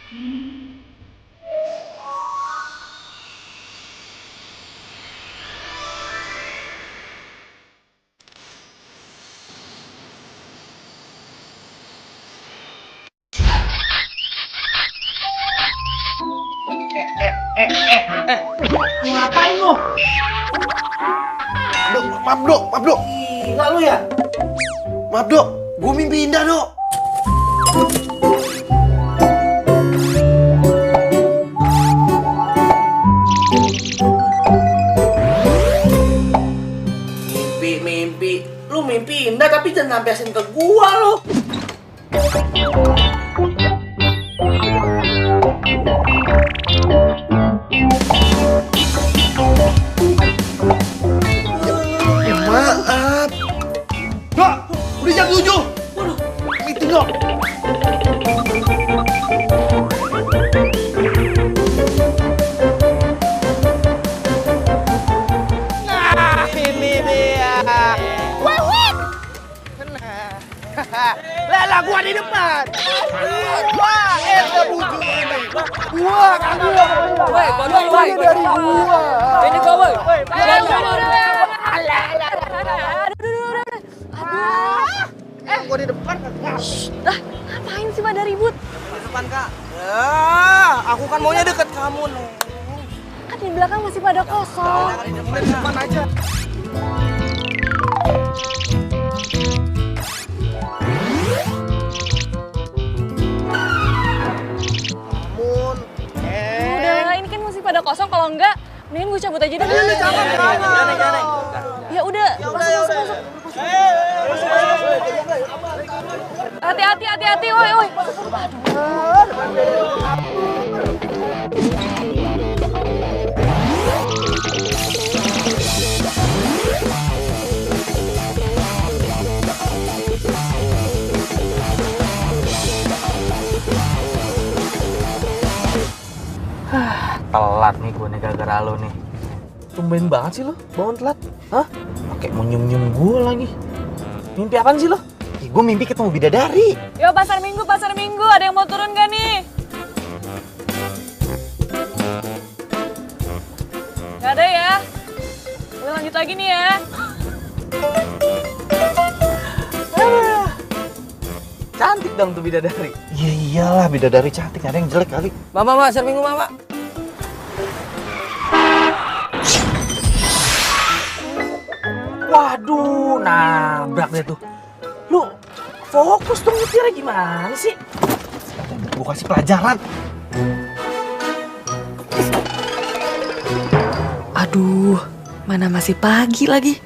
Ngapain lo? Maaf dok. Gila lu ya? Maaf dok, gue mimpi indah dok. Mimpi. Lu mimpi indah tapi jangan lampiasin ke gua lu. Maaf. Dok, udah jam 7. Waduh, meeting dok. Nah, ini dia. Lah gua di depan. Wah, itu bujuk ini. Gua kagak. Woi, bodoh lu, woi. Dari gua. Ini gua, woi. Gua di depan. Lah, ngapain sih pada ribut? Di depan, Kak. Ya, aku kan maunya deket kamu, Neng. Kan di belakang masih pada kosong. Di depan aja. Udah, ini kan masih pada kosong. Kalau enggak, mendingan gue cabut aja deh. Jangan. Ya udah, masuk. Hati-hati, woi. Telat nih gue nih gara-gara lo nih. Tumben banget sih lo bangun telat. Hah? Pakai mau nyium-nyium gue lagi. Mimpi apaan sih lo? Gue mimpi ketemu bidadari. Yo, pasar minggu. Ada yang mau turun gak nih? Gak ada ya? Gue lanjut lagi nih ya. Cantik dong tuh bidadari. Iya iyalah bidadari cantik, ada yang jelek kali. Mama, serminggu mama. Waduh, nabrak deh tuh. Lu fokus tuh nyetirnya gimana sih? Gue kasih pelajaran. Aduh, mana masih pagi lagi.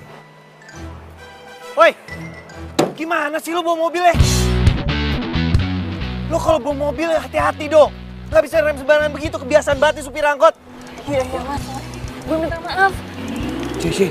Woi, gimana sih lo bawa mobilnya? Lo kalau bawa mobil hati-hati dong. Gak bisa rem sembarangan begitu, kebiasaan banget nih supir angkot. Iya mas, gue minta maaf. Cici,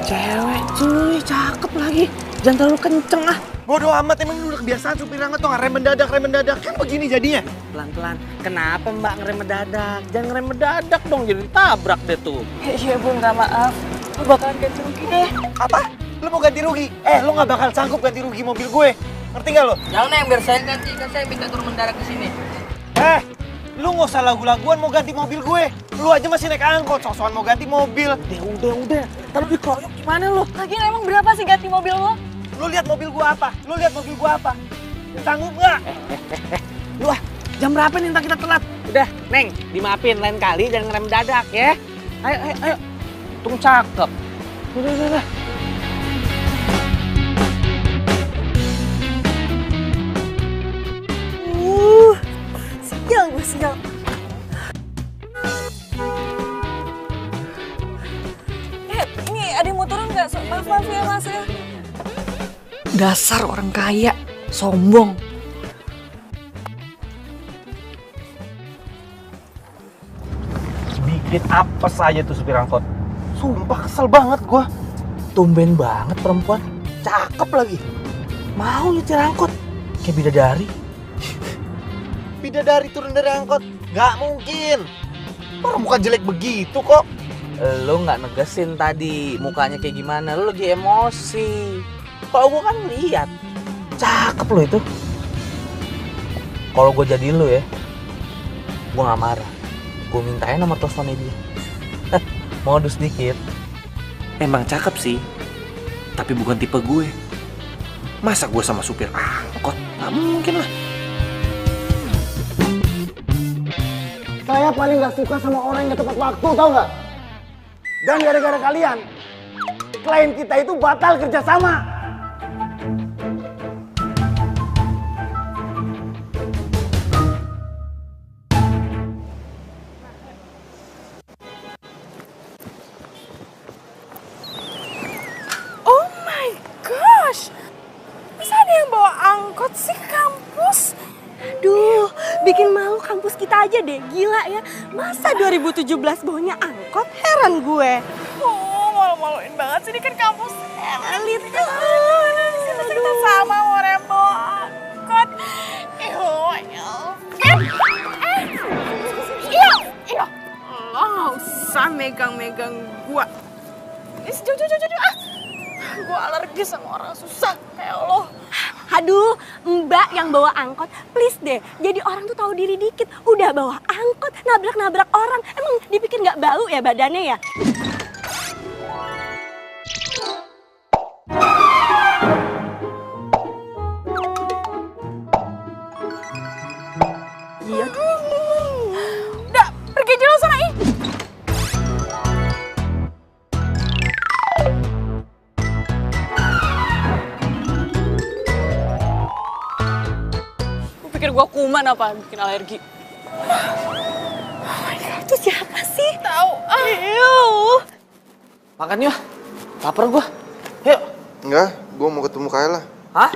cewek cuy, cakep lagi. Jangan terlalu kenceng ah. Bodoh amat, emang lu udah kebiasaan supir angkot tuh nggak rem mendadak. Kan begini jadinya. Pelan-pelan. Kenapa mbak ngerem mendadak? Jangan ngerem mendadak dong, jadi tabrak deh tuh. Iya, gue minta maaf. Gue bakalan ganti rugi deh. Apa? Lu mau ganti rugi? Lu nggak bakal sanggup ganti rugi mobil gue. Ngerti nggak lo? Jangan yang biar saya ganti, kan saya minta turun mendadak di sini. Lu nggak usah lagu-laguan mau ganti mobil gue. Lu aja masih naik angkot, sok-sokan mau ganti mobil. Udah. Ntar dikeroyok gimana lo? Lagian emang berapa sih ganti mobil lo? Lu lihat mobil gue apa? Sanggup nggak? Lu jam berapa nih ntar kita telat? Udah, Neng, dimaafin lain kali jangan ngerem mendadak ya. Ayo. Tung cakep. Udah. Sial. Ini ada yang mau turun nggak? Maaf ya mas ya. Dasar orang kaya, sombong. Bikin apa saja tuh supir angkot. Sumpah kesel banget gua. Tumben banget perempuan. Cakep lagi. Mau nyetir angkot. Kayak bidadari. Bidadari turun dari angkot? Nggak mungkin. Orang muka jelek begitu kok. Lo nggak negesin tadi mukanya kayak gimana. Lo lagi emosi. Kalau gue kan lihat. Cakep lo itu. Kalau gue jadiin lo ya. Gue gak marah. Gue mintain nomor teleponnya dia. Modus dikit. Emang cakep sih, tapi bukan tipe gue. Masa gue sama supir angkot? Gak mungkin lah. Saya paling gak suka sama orang yang tepat waktu, tau gak? Dan gara-gara kalian, klien kita itu batal kerjasama. Oh my gosh, masa ada yang bawa angkot sih ke kampus? Duh, bikin malu kampus kita aja deh, gila ya. Masa 2017 bawanya angkot? Heran gue. Oh, malu-maluin banget sih, ini kan kampus elit. Masa kita sama mau bawa angkot. Iya. Lo gak usah megang-megang gua. Jauh. Gue alergi sama orang susah kayak lo. Aduh, mbak yang bawa angkot, please deh. Jadi orang tuh tahu diri dikit. Udah bawa angkot, nabrak-nabrak orang. Emang dipikir nggak bau ya badannya ya? Iya. Udah, pergi aja lo sana, ih. Pikir gua kuman apa bikin alergi. Oh my God, itu siapa sih? Tahu. Makan yuk. Lapar gua. Yuk. Enggak, gue mau ketemu Kayla. Hah?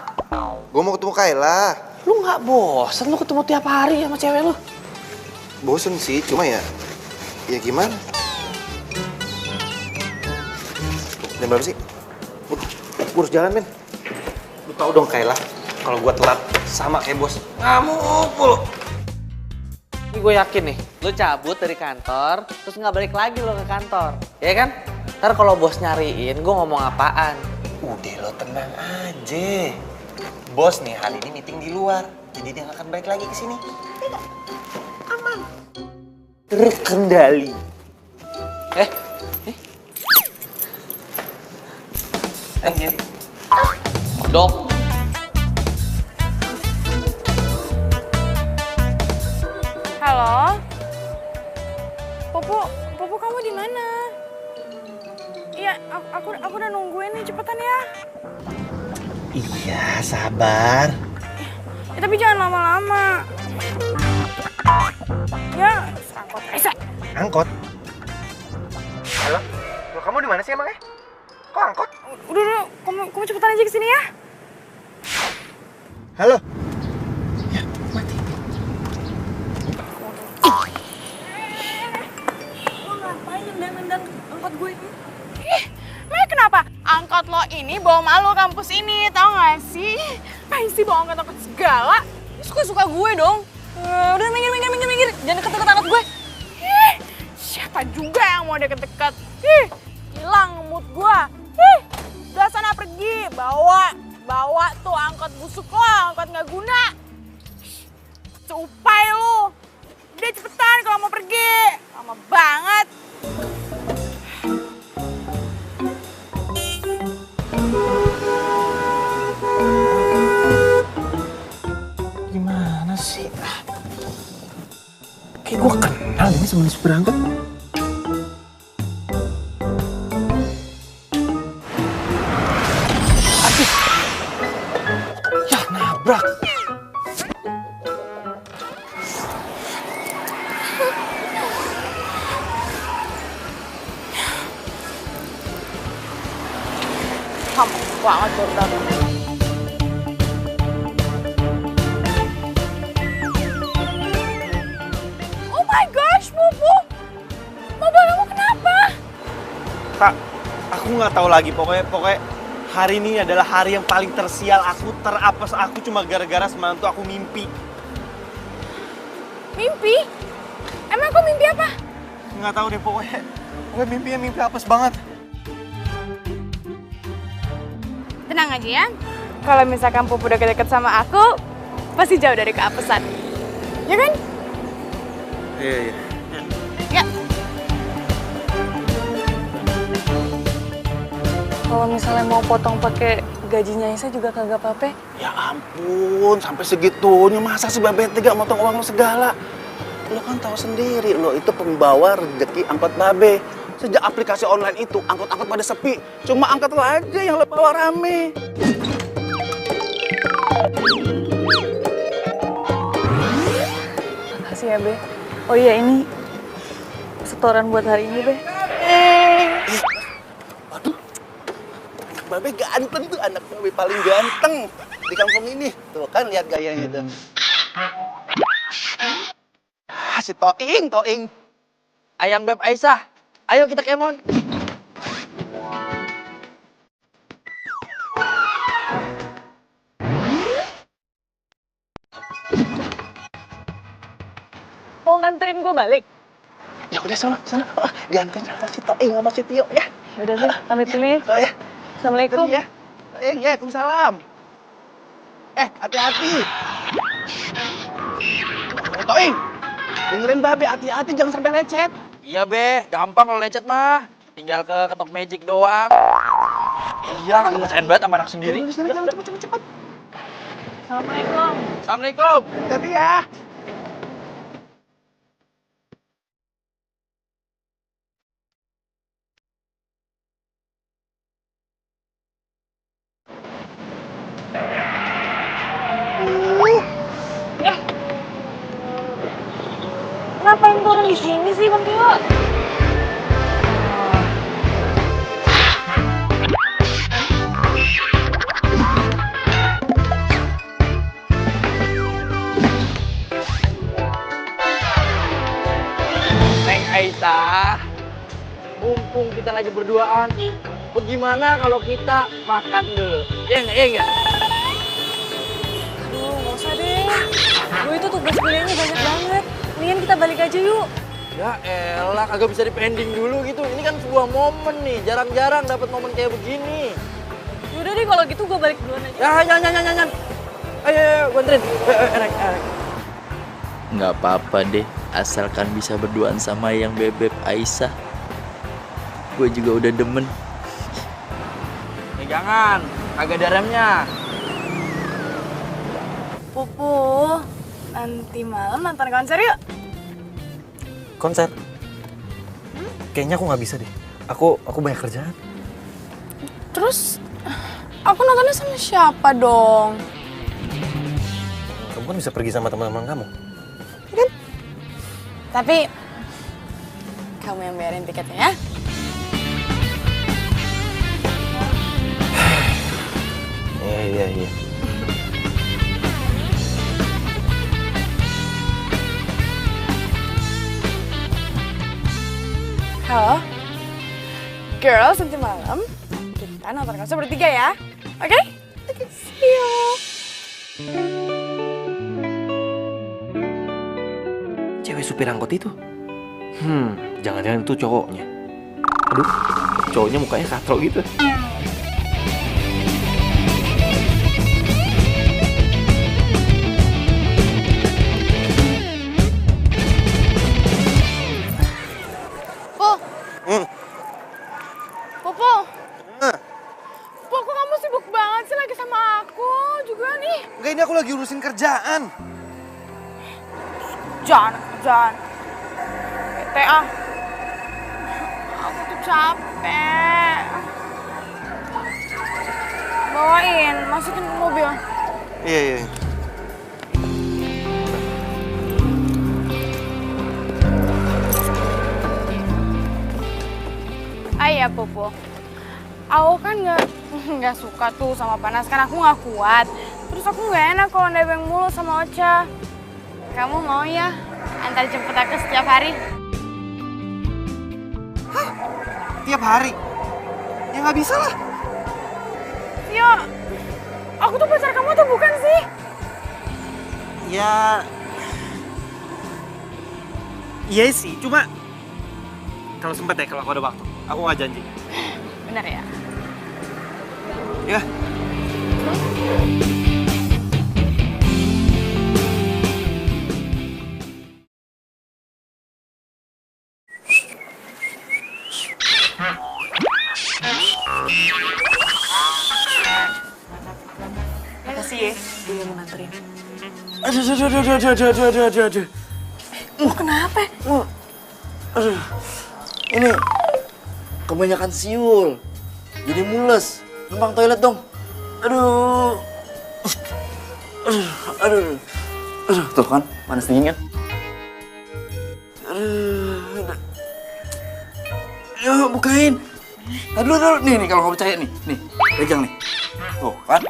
Gue mau ketemu Kayla. Lu gak bosan lu ketemu tiap hari sama cewek lu? Bosen sih, cuma ya gimana? Jam berapa sih? Gue harus jalan, men. Lu tau dong Kayla, kalau gue telat sama kayak bos. Ngamuk mulu. Ini gue yakin nih, lu cabut dari kantor, terus nggak balik lagi lo ke kantor, ya kan? Ntar kalau bos nyariin, gue ngomong apaan? Udah lo tenang aja. Bos nih hari ini meeting di luar, jadi dia nggak akan balik lagi ke sini. Tidak, aman. Terkendali. Dok. Halo, Pupu kamu di mana? Iya, aku udah nungguin nih, cepetan ya. Iya, sabar. Ya, tapi jangan lama-lama. Ya, angkot aja. Angkot? Halo? Loh, kamu di mana sih emangnya? Kok angkot? Udah, kamu cepetan aja kesini ya. Halo? Nendang angkot gue ini. Emang kenapa? Angkot lo ini bawa malu kampus ini, tau gak sih? Ngapain sih bawa angkot segala? Ini suka-suka gue dong. Udah minggir. Jangan deket-deket angkot gue. Siapa juga yang mau deket-deket? Hilang mood gue. Udah sana pergi, bawa tuh angkot busuk lo, angkot gak guna. Cupai lo. Udah cepetan kalau mau pergi. Lama banget. Gimana sih? Kayak gue kenal ini sama supir angkot. Aduh. Ya, nabrak. Kamu banget baru datang. Oh my gosh, Pupu. Mobil kamu kenapa? Kak, aku nggak tahu lagi. Pokoknya hari ini adalah hari yang paling tersial. Aku terapes aku cuma gara-gara semalam tuh aku mimpi. Mimpi? Emang aku mimpi apa? Nggak tahu deh pokoknya mimpinya mimpi apes banget. Tenang aja ya. Kalau misalkan Pupu udah deket sama aku, pasti jauh dari keapesan. Ya kan? Iya, iya. Ya. Kalau misalnya mau potong pakai gajinya Isa juga kagak apa-apa. Ya ampun, sampai segitunya masa sih Babe tega motong uang lo segala? Lo kan tahu sendiri, lo itu pembawa rezeki angkot Babe. Sejak aplikasi online itu, angkot-angkot pada sepi. Cuma angkot lo aja yang lo bawa rame. Makasih ya, Be. Oh iya, ini setoran buat hari ini, Be. Waduh, anak Babe ganteng tuh, anak Babe paling ganteng di kampung ini. Tuh kan, lihat gayanya itu. Si Toing. Ayang Beb Aisyah, ayo kita kemon. Mau nganterin gue balik? Ya udah sana. Ganteng sama si Toing sama si Tio ya. Yaudah sih, pamit dulu ya. Oh ya. Assalamualaikum. Ya. Toing ya, Waalaikumsalam. Hati-hati. Toing. Dengerin Babe, hati-hati jangan sampai lecet. Iya Be, gampang kalau lecet mah. Tinggal ke ketok magic doang. Iya, ngerasain banget sama anak sendiri. Cepet. Assalamualaikum. Assalamualaikum. Hati ya. Ngapain turun di sini sih, Bang Tio? Neng Aisyah, mumpung kita lagi berduaan, bagaimana kalau kita makan dulu? Iya nggak? Aduh, nggak usah deh. Gue itu tugas kuliahnya banyak banget. Mendingan kita balik aja yuk. Ya elah, kagak bisa dipending dulu gitu. Ini kan sebuah momen nih, jarang-jarang dapat momen kayak begini. Yaudah deh, kalau gitu gue balik duluan aja. Ya, jangan. Ayo, gue anterin. Enak. Nggak apa-apa deh, asalkan bisa berduaan sama yang Bebek Aisyah. Gue juga udah demen. Jangan, kagak ada remnya. Pupu, nanti malam nonton konser yuk. Konser? Kayaknya aku nggak bisa deh. Aku banyak kerjaan. Terus, aku nontonnya sama siapa dong? Kamu kan bisa pergi sama teman-teman kamu. Tapi, kamu yang bayarin tiketnya ya. Iya. Halo, girls, nanti malam kita nonton konser bertiga ya, oke? See you. Cewek supir angkot itu? Jangan-jangan itu cowoknya. Aduh, cowoknya mukanya katro gitu. Popo, kok kamu sibuk banget sih lagi sama aku juga nih? Enggak, ini aku lagi urusin kerjaan. Jangan. Bete ah. Aku tuh capek. Bawain, masukin ke mobil. Iya. Iya, Popo. Aku kan nggak suka tuh sama panas, kan aku nggak kuat. Terus aku nggak enak kalau nebeng mulu sama Ocha. Kamu mau ya antar jemput aku setiap hari? Hah? Tiap hari? Ya nggak bisa lah. Tio, aku tuh pacar kamu tuh bukan sih? Ya... Iya sih, cuma... Kalau sempat ya, kalau aku ada waktu. Aku nggak janji. Bener ya? Ya. ini. Aduh. Lu kenapa? Aduh. Ini kebanyakan siul. Jadi mules. Numpang toilet dong. Aduh. Aduh. Tuh kan, panas dingin kan? Ayo bukain. Aduh. Nih kalau nggak percaya nih. Nih, pegang nih. Tuh kan?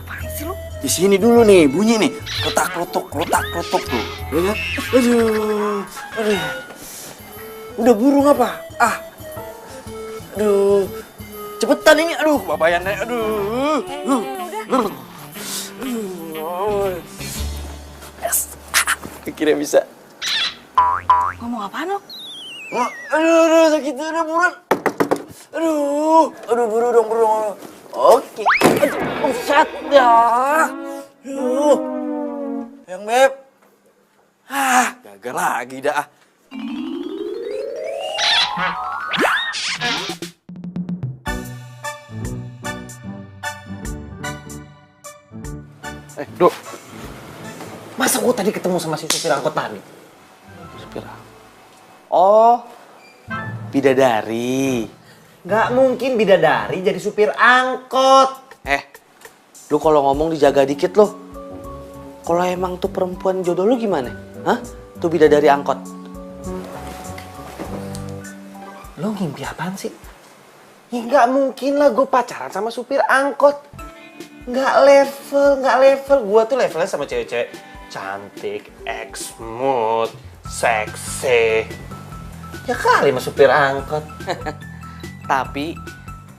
Apaan sih lu? Di sini dulu nih, bunyi nih. Letak-letuk tuh. Ya kan? Aduh. Udah burung apa? Aduh. Cepetan ini. Aduh, babayannya. Aduh. Yes. Kira bisa. Ngomong apaan lu? Aduh, sakit. Aduh, buruan. Aduh, buru dong. Oke. Aduh, set ya. Aduh. Yang Beb. Gagal lagi dah. Dok. Masa gua tadi ketemu sama si supir angkot tadi? Supir angkot? Oh, bidadari. Nggak mungkin bidadari jadi supir angkot. Lu kalau ngomong dijaga dikit loh. Kalau emang tuh perempuan jodoh lu gimana? Hah? Tuh bidadari angkot. Lo ngimpi apaan sih? Ya nggak mungkin lah gue pacaran sama supir angkot. Nggak level. Gue tuh levelnya sama cewek-cewek cantik, smooth, seksi. Ya kali sama supir angkot. Tapi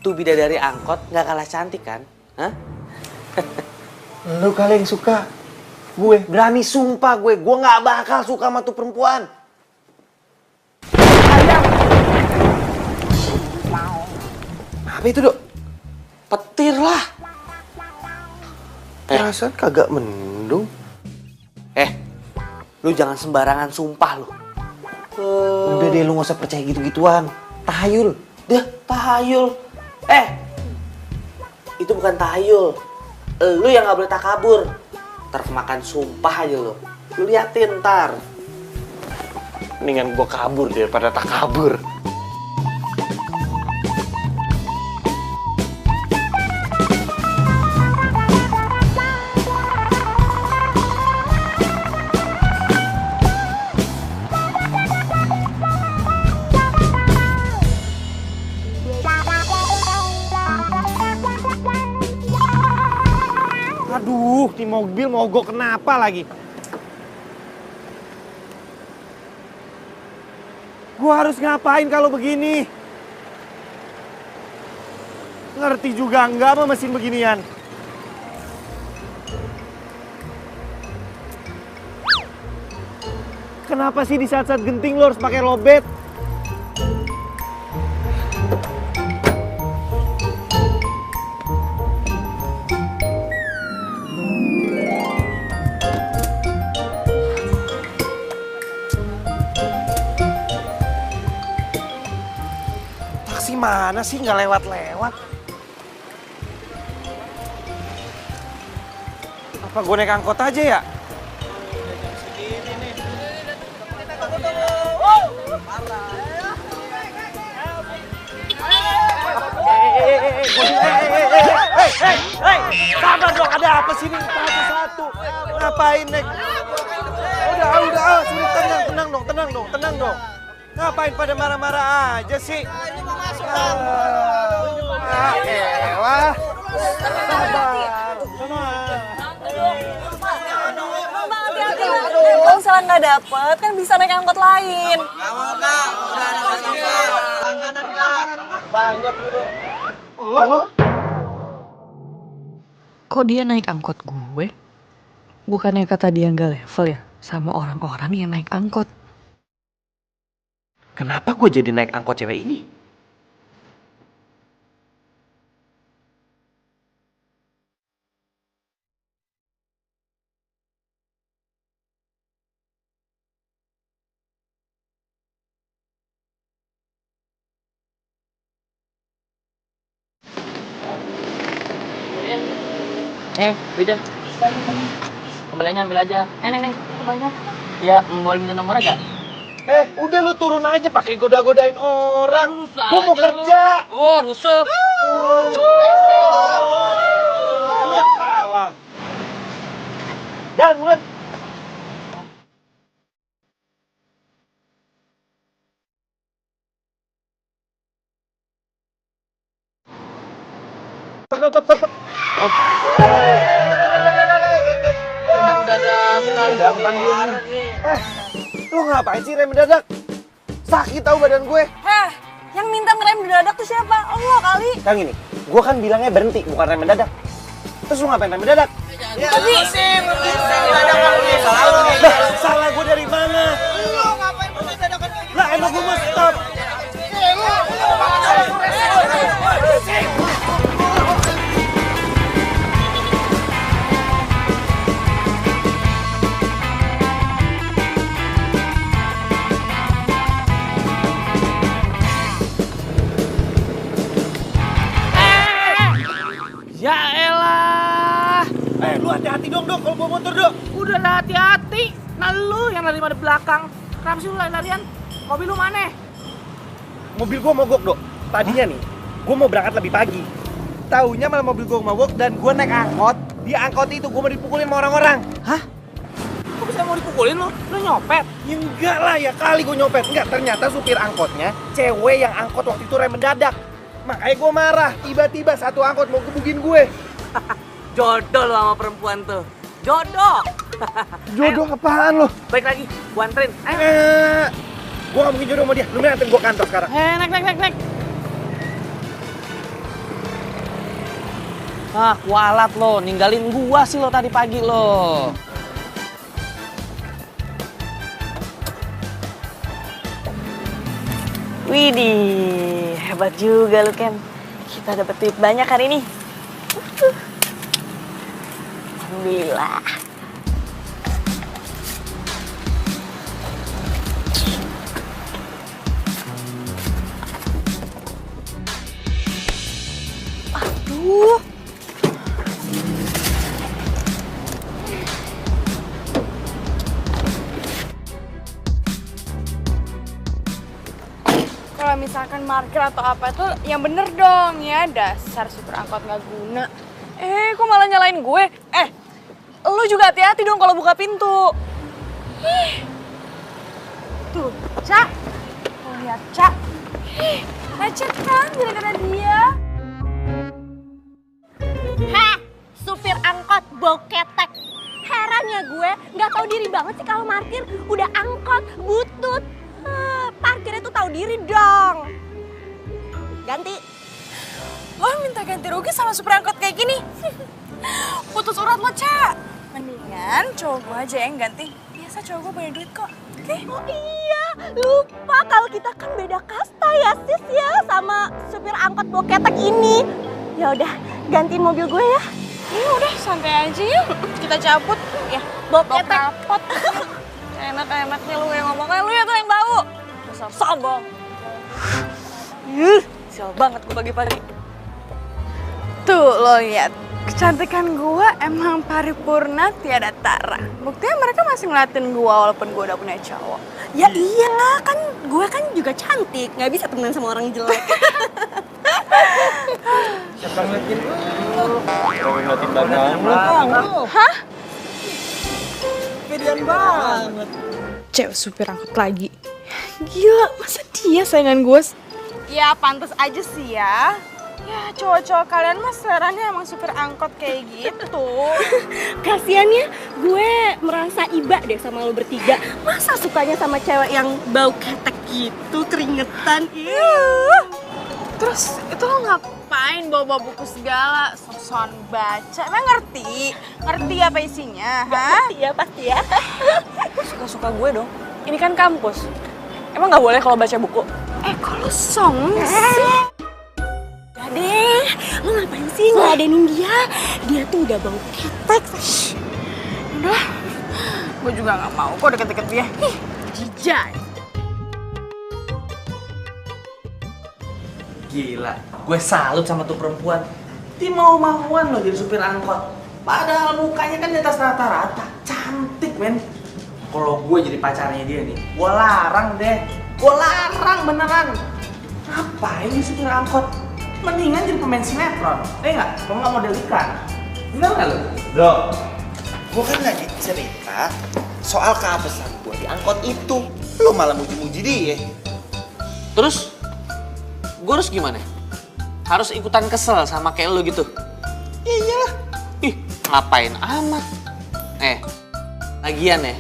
tuh bidadari angkot nggak kalah cantik kan? Hah? Lu kali yang suka. Gue berani sumpah gue nggak bakal suka sama tuh perempuan. Ayam. Apa itu, Dok? Petir lah. Perasaan kagak mendung. Lu jangan sembarangan sumpah lu. Udah deh, lu nggak usah percaya gitu-gituan. Tahayul. Tahayul. Itu bukan tahayul. Lu yang nggak boleh takabur. Ntar kemakan sumpah aja lu. Lu liatin ntar. Mendingan gue kabur daripada tak kabur. Aduh, di mobil mogok kenapa lagi? Gua harus ngapain kalau begini? Ngerti juga enggak sama mesin beginian? Kenapa sih di saat-saat genting lo harus pakai lobet? Taksi mana sih nggak lewat-lewat? Apa gue naik angkot aja ya? Sabar dong, ada apa sih ini? Satu-satu. Ngapain, Nek? Udah, sulit, tenang dong. Ngapain pada marah-marah aja sih? Ini mau masuk, Bang. Elah. Sabar. Kalau misalnya nggak dapet, kan bisa naik angkot lain. Kok dia naik angkot gue? Bukannya kata dia nggak level ya sama orang-orang yang naik angkot? Kenapa gue jadi naik angkot cewek ini? Beda. Kembaliannya ambil aja. Neng, kembaliannya. Ya, boleh minta nomor aja? Udah lu turun aja pakai goda-godain orang. Gua mau kerja. Oh, rusuh. Salah. Dan bukan. Lu ngapain sih rem mendadak? Sakit tahu badan gue. Heh, yang minta ngerem mendadak tuh siapa? Allah kali. Kang ini, gue kan bilangnya berhenti, bukan rem mendadak. Terus lu ngapain rem mendadak? Ya, Tapi salah gue dari mana? Lu ngapain berhenti dadakan kayak gitu? Lah emang gue mau stop. Ya elah. Lu hati-hati dong kalau bawa motor dong. Udah lah hati-hati. Nah lu yang lari di belakang. Kenapa sih lu lari-larian? Mobil lu mana? Mobil gue mogok dok. Tadinya nih, gue mau berangkat lebih pagi. Taunya malah mobil gue mogok dan gue naik angkot. Di angkot itu gue mau dipukulin sama orang-orang. Hah? Kok bisa mau dipukulin lu? Lu nyopet? Ya enggak lah, ya kali gue nyopet. Enggak, ternyata supir angkotnya cewek yang angkot waktu itu rem mendadak. Makanya gue marah, tiba-tiba satu angkot mau gebugin gue. Jodoh lu sama perempuan tuh. Jodoh. Jodoh apaan lo? Baik lagi, gua anterin. Ayo. Gue gak mungkin jodoh sama dia, lu mending anterin gue kantor sekarang. Naik. Ah, kualat lo, ninggalin gua sih lo tadi pagi lo. Widih, hebat juga lu Ken. Kita dapat duit banyak hari ini. Alhamdulillah. Aduh. Kalau misalkan parkir atau apa itu yang bener dong ya, dasar supir angkot nggak guna. Kok malah nyalain gue? Lu juga hati-hati dong kalau buka pintu. Tuh, Cak. Tuh lihat, Cak. Lecet kan gara-gara dia. Heh, supir angkot bau ketek. Heran ya gue, nggak tahu diri banget sih kalau parkir. Udah angkot, butut. Parkirnya tuh tahu diri dong. Ganti. Lo minta ganti rugi sama supir angkot kayak gini? Putus urat lo, Cak. Mendingan cowok gue aja yang ganti. Biasa cowok gue punya duit kok. Oke? Oh iya, lupa kalau kita kan beda kasta ya sis ya sama supir angkot bau ketek ini. Ya udah, gantiin mobil gue ya. Ini udah santai aja yuk. Kita cabut. Ya, Bau bau ketek. kapot. Enak-enak nih lu yang ngomong. Lu ya tuh yang bau. Dasar sombong. Sial banget gue pagi-pagi. Tuh lo lihat. Kecantikan gue emang paripurna tiada tara. Buktinya mereka masih ngeliatin gue walaupun gue udah punya cowok. Ya iyalah, kan gue kan juga cantik. Nggak bisa temenan sama orang jelek. Siapa ngeliatin lu? Ngeliatin belakang lu. Hah? Kepedean banget. Cewek supir angkot lagi. Gila, masa dia saingan gue? Ya pantas aja sih ya. Ya cowok-cowok kalian mah seleranya emang supir angkot kayak gitu. Kasiannya gue merasa iba deh sama lo bertiga. Masa sukanya sama cewek yang bau ketek gitu, keringetan. Terus itu lo ngapain bawa buku segala? Sok-sokan baca, emang ngerti? Ngerti apa isinya, hah? Pasti ya. Suka-suka gue dong. Ini kan kampus. Emang nggak boleh kalau baca buku? Kok lo song sih? Udah deh, lo ngapain sih ngeladenin dia? Dia tuh udah bau ketek. Udah, gue juga nggak mau kok deket-deket dia. Jijai. Gila, gue salut sama tuh perempuan. Dia mau-mauan loh jadi supir angkot. Padahal mukanya kan di atas rata-rata. Cantik, men. Kalau gue jadi pacarnya dia nih, gue larang deh. Gue larang beneran. Ngapain di supir angkot? Mendingan jadi pemain sinetron. Nggak? Kalau nggak model iklan. Bener nggak lu? Bro, gue kan lagi cerita soal keabesan gue di angkot itu. Lu malah muji-muji dia. Terus, gue harus gimana? Harus ikutan kesel sama kayak lu gitu? Ya iyalah. Ih, ngapain amat? Lagian ya,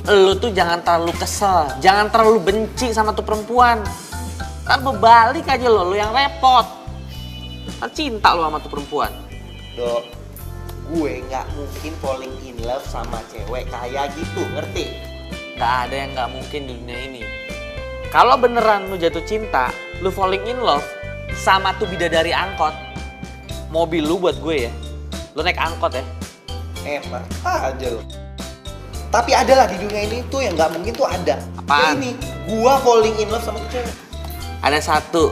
lu tuh jangan terlalu kesel, jangan terlalu benci sama tuh perempuan. Ntar berbalik aja lo, lu yang repot. Ntar cinta lu sama tuh perempuan. Dok, gue nggak mungkin falling in love sama cewek kayak gitu, ngerti? Gak ada yang gak mungkin di dunia ini. Kalau beneran lu jatuh cinta, lu falling in love sama tuh bidadari angkot, mobil lu buat gue ya, lu naik angkot ya. Enak aja lo. Tapi ada lah di dunia ini tuh yang nggak mungkin tuh ada. Apaan? Ya ini, gua falling in love sama tuh cewek. Ada satu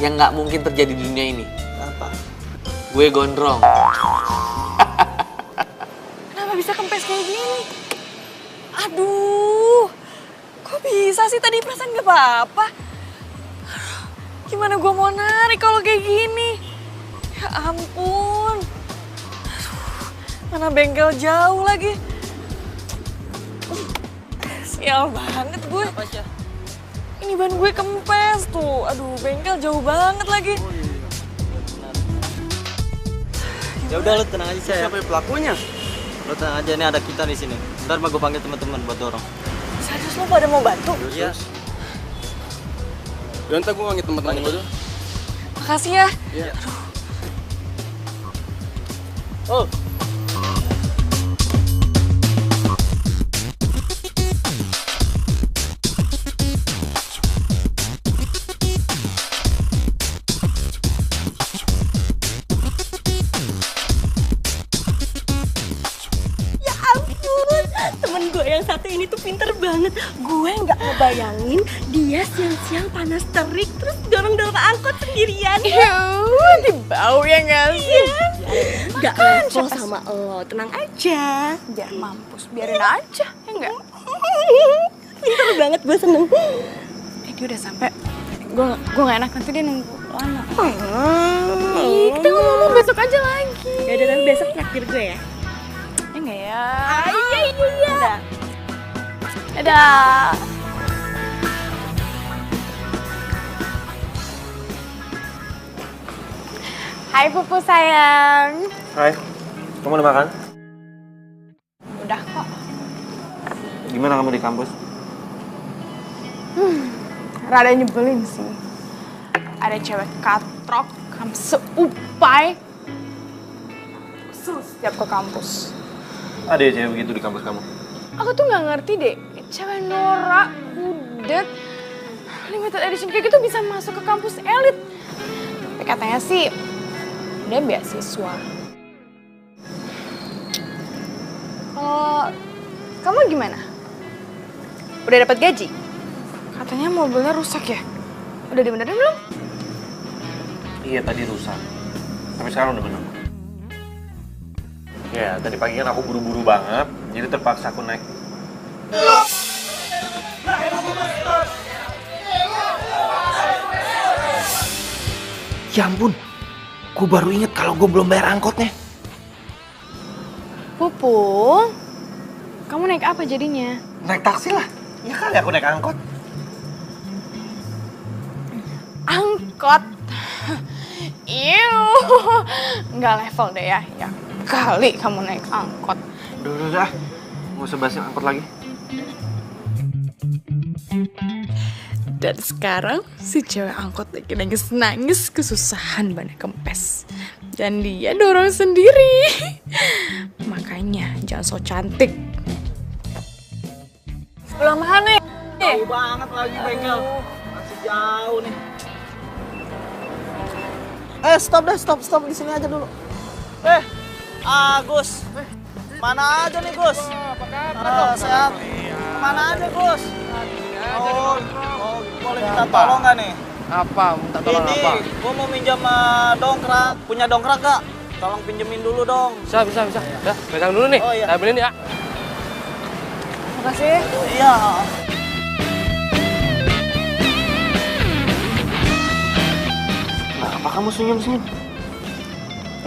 yang gak mungkin terjadi di dunia ini. Apa? Gue gondrong. Kenapa bisa kempes kayak gini? Aduh, kok bisa sih tadi perasaan gak apa-apa? Gimana gue mau narik kalau kayak gini? Ya ampun. Aduh, mana bengkel jauh lagi. Sial banget gue. Ini ban gue kempes tuh. Aduh, bengkel jauh banget lagi. Ya udah lu tenang aja saya. Siapa pelakunya? Lu tenang aja, nih ada kita di sini. Ntar mah gue panggil teman-teman buat dorong. Serius lo pada mau bantu? Iya. Dan ntar gue panggil teman-teman gue dulu. Makasih ya. Iya. Oh. Temen gue yang satu ini tuh pinter banget. Gue nggak ngebayangin dia siang-siang panas terik terus dorong-dorong angkot sendirian. Di bau ya nggak sih? Gak level sama lo, tenang aja. Biar mampus, biarin aja, ya enggak? Pinter banget, gue seneng. Dia udah sampai. Gue gak enak, nanti dia nunggu lama. Kita ngomong besok aja lagi. Ya udah, tapi besok nyaktir gue ya. Ya enggak ya? Iya. Dadah. Hai Pupu sayang. Hai, kamu udah makan? Udah kok. Gimana kamu di kampus? Rada nyebelin sih. Ada cewek katrok, seupai. Setiap ke kampus. Ada ya cewek begitu di kampus kamu? Aku tuh nggak ngerti deh, cewek norak, kudet, limited edition kayak gitu bisa masuk ke kampus elit. Tapi katanya sih dia beasiswa. Kalau kamu gimana? Udah dapat gaji? Katanya mobilnya rusak ya? Udah dibenerin belum? Iya tadi rusak, tapi sekarang udah bener. Ya tadi pagi kan aku buru-buru banget, jadi terpaksa aku naik. Ya ampun, gue baru inget kalau gue belum bayar angkotnya. Pupu, kamu naik apa jadinya? Naik taksi lah, ya kali aku naik angkot. Angkot? Iu, nggak level deh ya. Ya kali kamu naik angkot. Udah, nggak usah bahas yang angkot lagi. Dan sekarang si cewek angkot lagi nangis kesusahan bannya kempes. Dan dia dorong sendiri. Makanya jangan so cantik. Sebelah mana? Jauh banget lagi bengkel. Masih jauh nih. Stop di sini aja dulu. Gus. Mana aja nih, Gus? Apa kabar? Sehat. Mana aja, Gus? Oh, boleh minta tolong nggak nih? Apa? Minta tolong Ini, apa? gue mau minjam dongkrak. Punya dongkrak nggak? tolong pinjemin dulu dong. Bisa. Ya, pegang dulu nih. Oh, iya. Saya ambilin ya. Makasih. Iya. Kenapa kamu senyum-senyum?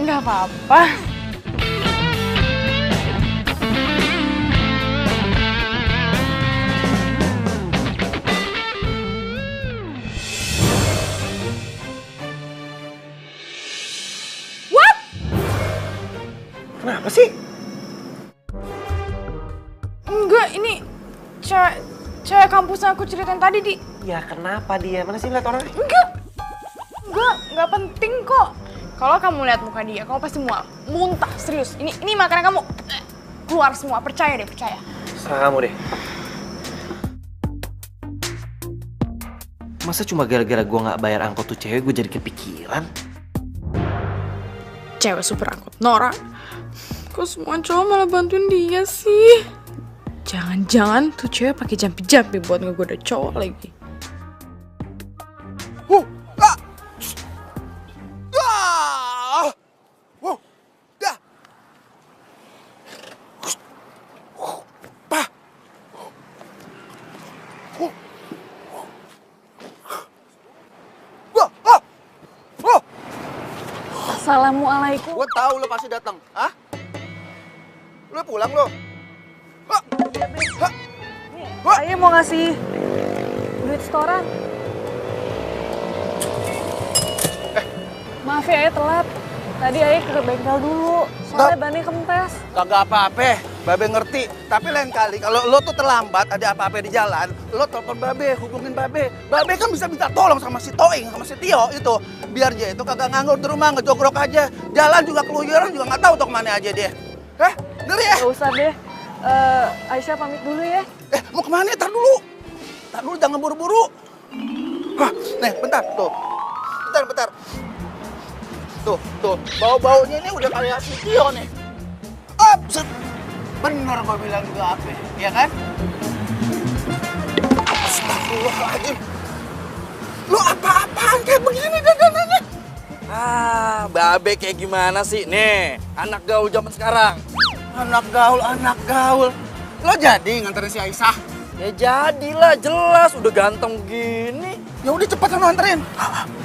Nggak apa-apa. What? Kenapa sih? Enggak, ini cewek kampus yang aku ceritain tadi, Di. Ya kenapa dia? Mana sih lihat orangnya? Enggak penting kok. Kalau kamu lihat muka dia, kamu pasti muntah, serius. Ini makanan kamu keluar semua, percaya deh, percaya. Serah kamu deh. Masa cuma gara-gara gue nggak bayar angkot tuh cewek gue jadi kepikiran? Cewek super angkot, Nora. Kok semua cowok malah bantuin dia sih? Jangan-jangan tuh cewek pakai jampi-jampi buat ngegoda cowok lagi. Assalamualaikum. Gue tahu lo pasti datang. Hah? Lo pulang lo? Saya mau ngasih duit setoran. Maaf ya, Ayah telat. Tadi Ayah ke bengkel dulu, soalnya bannya kempes. Kagak apa-apa, Babe ngerti. Tapi lain kali kalau lo tuh terlambat ada apa-apa di jalan, lo telepon Babe, hubungin Babe. Babe kan bisa minta tolong sama si Toing, sama si Tio itu. Biar dia itu kagak nganggur di rumah, ngejogrok aja. Jalan juga keluyuran juga nggak tahu tuh kemana aja dia. Ngeri ya? Gak usah deh. Aisyah pamit dulu ya. Mau kemana? Tar dulu, jangan buru-buru. Hah, nih bentar, tuh. Bentar. Tuh, bau-baunya ini udah kayak si Tio nih. Set. Bener gue bilang juga apa, ya kan? Astagfirullahaladzim. Lu apa-apaan kayak begini dandanannya? Babe kayak gimana sih? Nih, anak gaul zaman sekarang. Anak gaul. Lo jadi nganterin si Aisyah? Ya jadilah, jelas udah ganteng begini. Ya udah cepet sana anterin.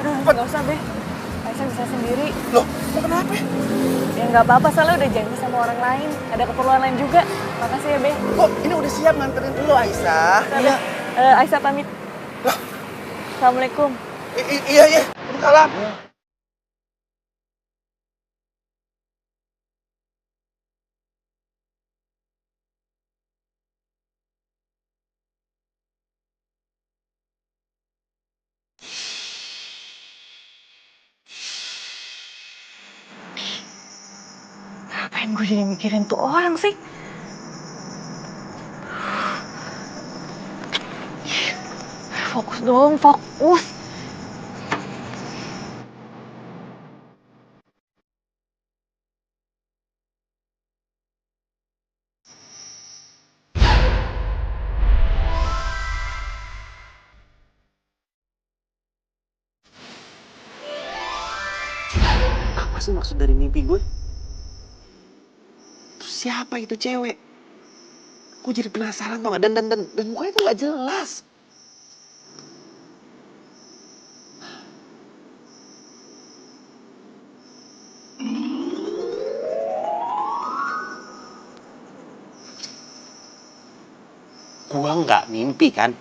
Aduh, gak usah, Be. Aisyah bisa sendiri. Loh, mau kenapa? Ya nggak apa-apa, soalnya udah janji sama orang lain. Ada keperluan lain juga. Makasih ya, Be. Kok ini udah siap nganterin dulu Aisyah? Iya. Aisyah pamit. Lah. Assalamualaikum. Iya. Salam. Ngapain gue jadi mikirin tuh orang sih? Fokus dong, fokus. Apa sih maksud dari mimpi gue? Siapa itu cewek? Gue jadi penasaran tau gak? Dan mukanya tuh gak jelas. Gua nggak mimpi kan?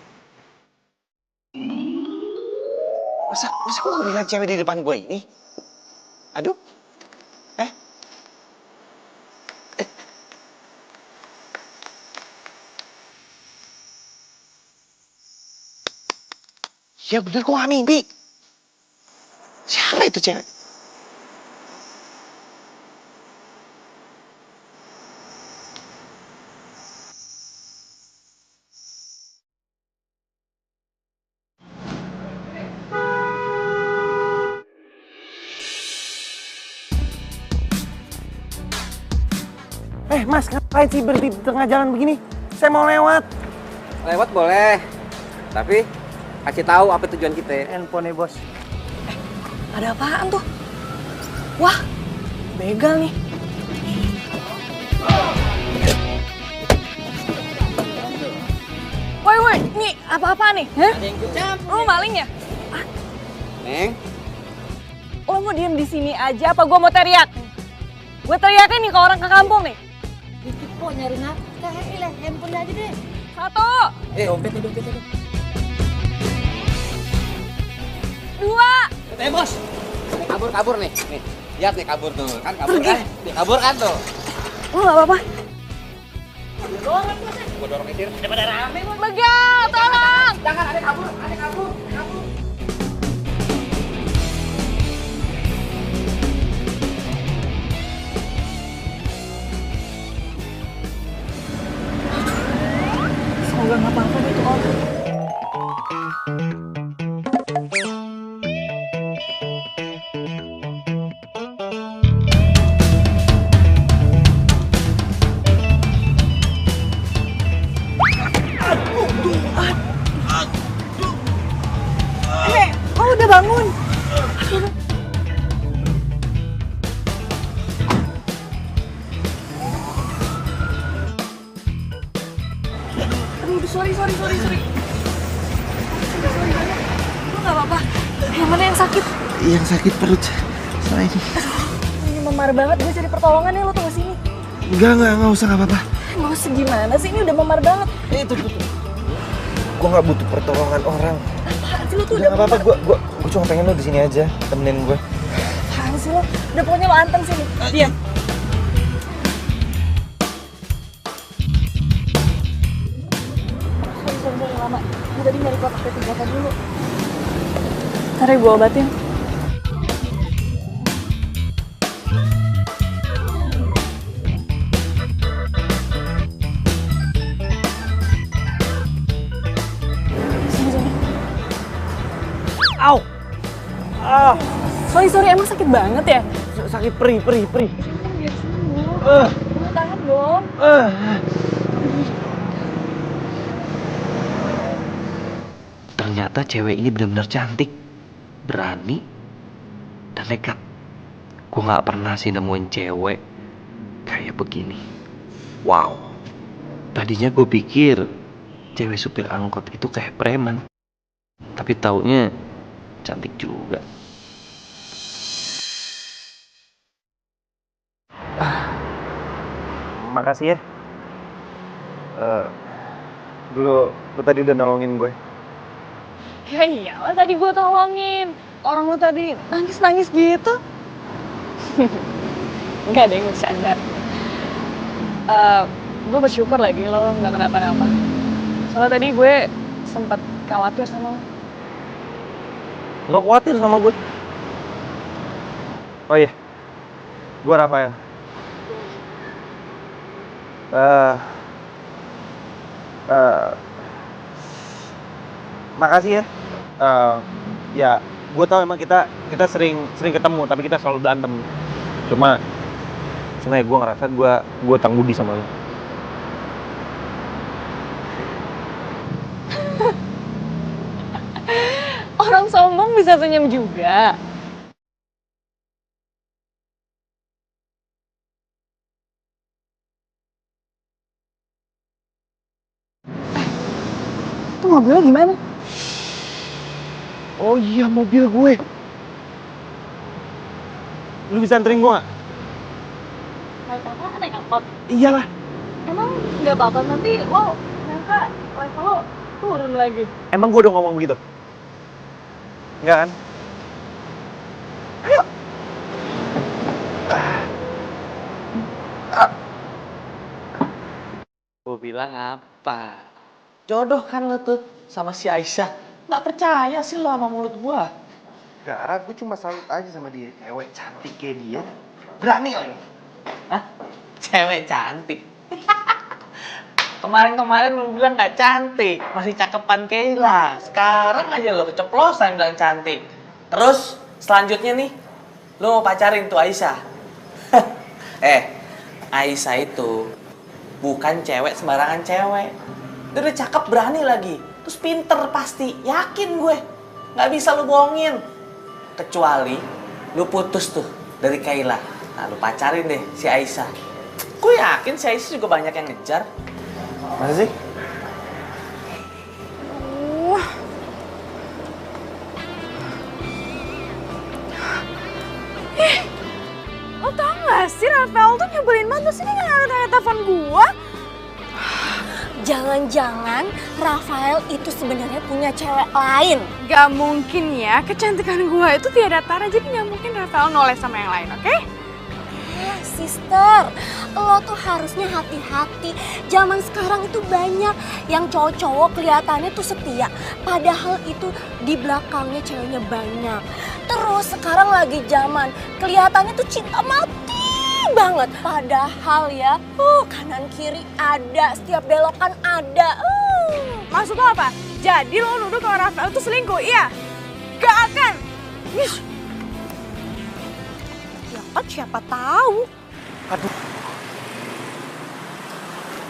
Masa gua ngeliat cewek di depan gue ini? Aduh. Ya bener, gua gak mimpi. Siapa itu cewek? Mas, ngapain sih berhenti di tengah jalan begini? Saya mau lewat. Lewat boleh, tapi kasih tahu apa tujuan kita. Handphone bos. Ada apaan tuh? Wah, begal nih. Woi, nih apa-apa nih? Hah? Lu maling ya? Neng. Lo mau diem di sini aja apa gue mau teriak? Gue teriakin nih ke orang ke kampung nih. Itu kok nyari nafkah, lah handphone aja deh. 1, Dompet. 2. Bos. Kabur nih. Nih, lihat nih kabur tuh. Kan kabur kan? Nih, kabur kan tuh. Lo gak apa-apa? Gua dorong itu daripada rame. Begal, tolong! Jangan ada kabur. Semoga gak apa-apa itu orang. Oh udah bangun. Aduh, sorry. Sorry. Lu gak apa-apa? Yang mana yang sakit? Yang sakit perut sama ini. Ini memar banget, gue cari pertolongan ya, lo tunggu sini. Enggak usah, nggak apa-apa. Nggak usah gimana sih, ini udah memar banget. Itu. Gue nggak butuh pertolongan orang. Apaan sih lo tuh Udah udah nggak apa-apa, gue cuma pengen lo di sini aja, temenin gue. Apaan sih lo? Udah pokoknya lo anteng sini. Diam. Sorry, lama. Gue tadi nyari kotak P3K dulu. Ntar ya gue obatin. Sini. Au! Ah, Sorry, emang sakit banget ya? sakit perih. Biar sembuh. Lu tahan dong. Ternyata cewek ini benar-benar cantik, berani, dan nekat. Gue nggak pernah sih nemuin cewek kayak begini. Wow. Tadinya gue pikir cewek supir angkot itu kayak preman, tapi taunya cantik juga. Makasih ya. Lu tadi udah nolongin gue. Ya iyalah tadi gue tolongin. Orang lu tadi nangis gitu. Enggak deh, bercanda. Gue bersyukur lagi lo gak kenapa-napa. Soalnya tadi gue sempat khawatir sama lo. Lo khawatir sama gue? Oh iya, gue Rafael. Makasih ya. Ya, gue tau emang kita sering ketemu, tapi kita selalu berantem. Cuma ya gue ngerasa gue utang budi sama lo. Orang sombong bisa senyum juga. Itu mobilnya gimana? Oh iya, mobil gue. Lu bisa anterin gue gak? Naik apa? Naik angkot? Iyalah. Emang nggak apa-apa nanti lo nyangka level lo turun lagi. Emang gue udah ngomong begitu? Enggak kan? Ayo. Gue bilang apa? Jodoh kan lo tuh sama si Aisyah. Nggak percaya sih lo sama mulut gua. Enggak, gue cuma salut aja sama dia. Cewek cantik kayak dia. Berani lagi. Hah? Cewek cantik. Kemarin lu bilang nggak cantik, masih cakepan Kayla. Sekarang aja lo keceplosan bilang cantik. Terus selanjutnya nih, lo mau pacarin tuh Aisyah. Aisyah itu bukan cewek sembarangan cewek. Dia udah cakep, berani lagi. Terus pinter pasti, yakin gue. Nggak bisa lu bohongin. Kecuali lu putus tuh dari Kayla. Nah, lu pacarin deh si Aisyah. Gue yakin si Aisyah juga banyak yang ngejar. Masa sih? Lo tau gak sih Rafael tuh nyebelin banget, terus ini gak ngangkat telepon gua. Jangan-jangan Rafael itu sebenarnya punya cewek lain. Gak mungkin ya, kecantikan gua itu tiada tara, jadi gak mungkin Rafael noleh sama yang lain, oke? Sister, lo tuh harusnya hati-hati. Zaman sekarang itu banyak yang cowok-cowok kelihatannya tuh setia. Padahal itu di belakangnya ceweknya banyak. Terus sekarang lagi zaman kelihatannya tuh cinta mati banget. Padahal ya, kanan kiri ada, setiap belokan ada. Maksud lo apa? Jadi lo nuduh kalau Rafael tuh selingkuh, iya? Gak akan. Ya kan siapa tahu. Aduh.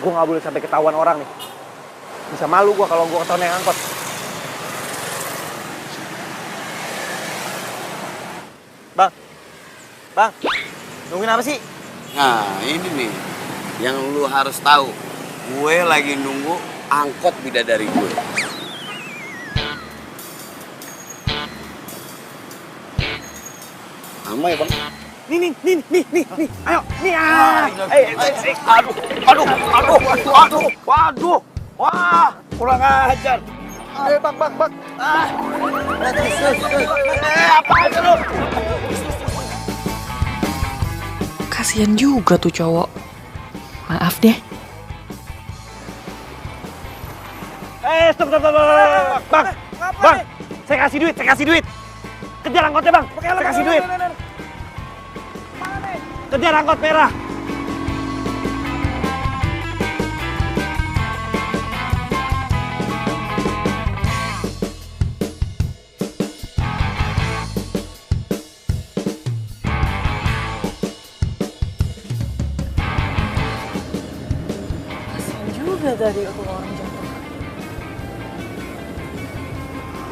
Gue gak boleh sampai ketahuan orang nih. Bisa malu gue kalau gue ketahuan naik angkot. Bang, nungguin apa sih? Nah, ini nih yang lu harus tahu. Gue lagi nunggu angkot bidadari gue. Lama ya, Bang? Nih. Ayo, nih Waduh. Wah, kurang ajar. Bang. Apa aja lu? Kasian juga tuh cowok. Maaf deh. Stop. Bang, saya kasih duit. Kejar angkotnya, Bang. Saya kasih duit. Kejar angkot merah. Kasian juga tadi aku orang jatuh.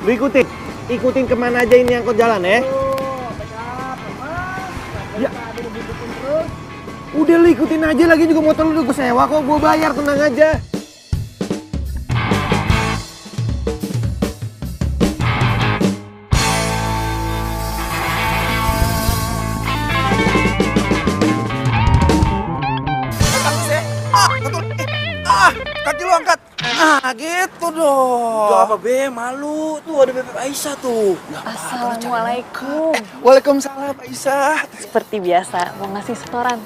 Lu ikutin kemana aja ini angkot jalan ya. Ya. Udah lu ikutin aja, lagi juga motor lu udah gue sewa kok, gue bayar, tenang aja. Kaki lu angkat. Gitu dong. Gak apa be, malu. Tuh ada Bebek Aisyah tuh. Assalamualaikum. Waalaikumsalam, Aisyah. Seperti biasa, mau ngasih setoran.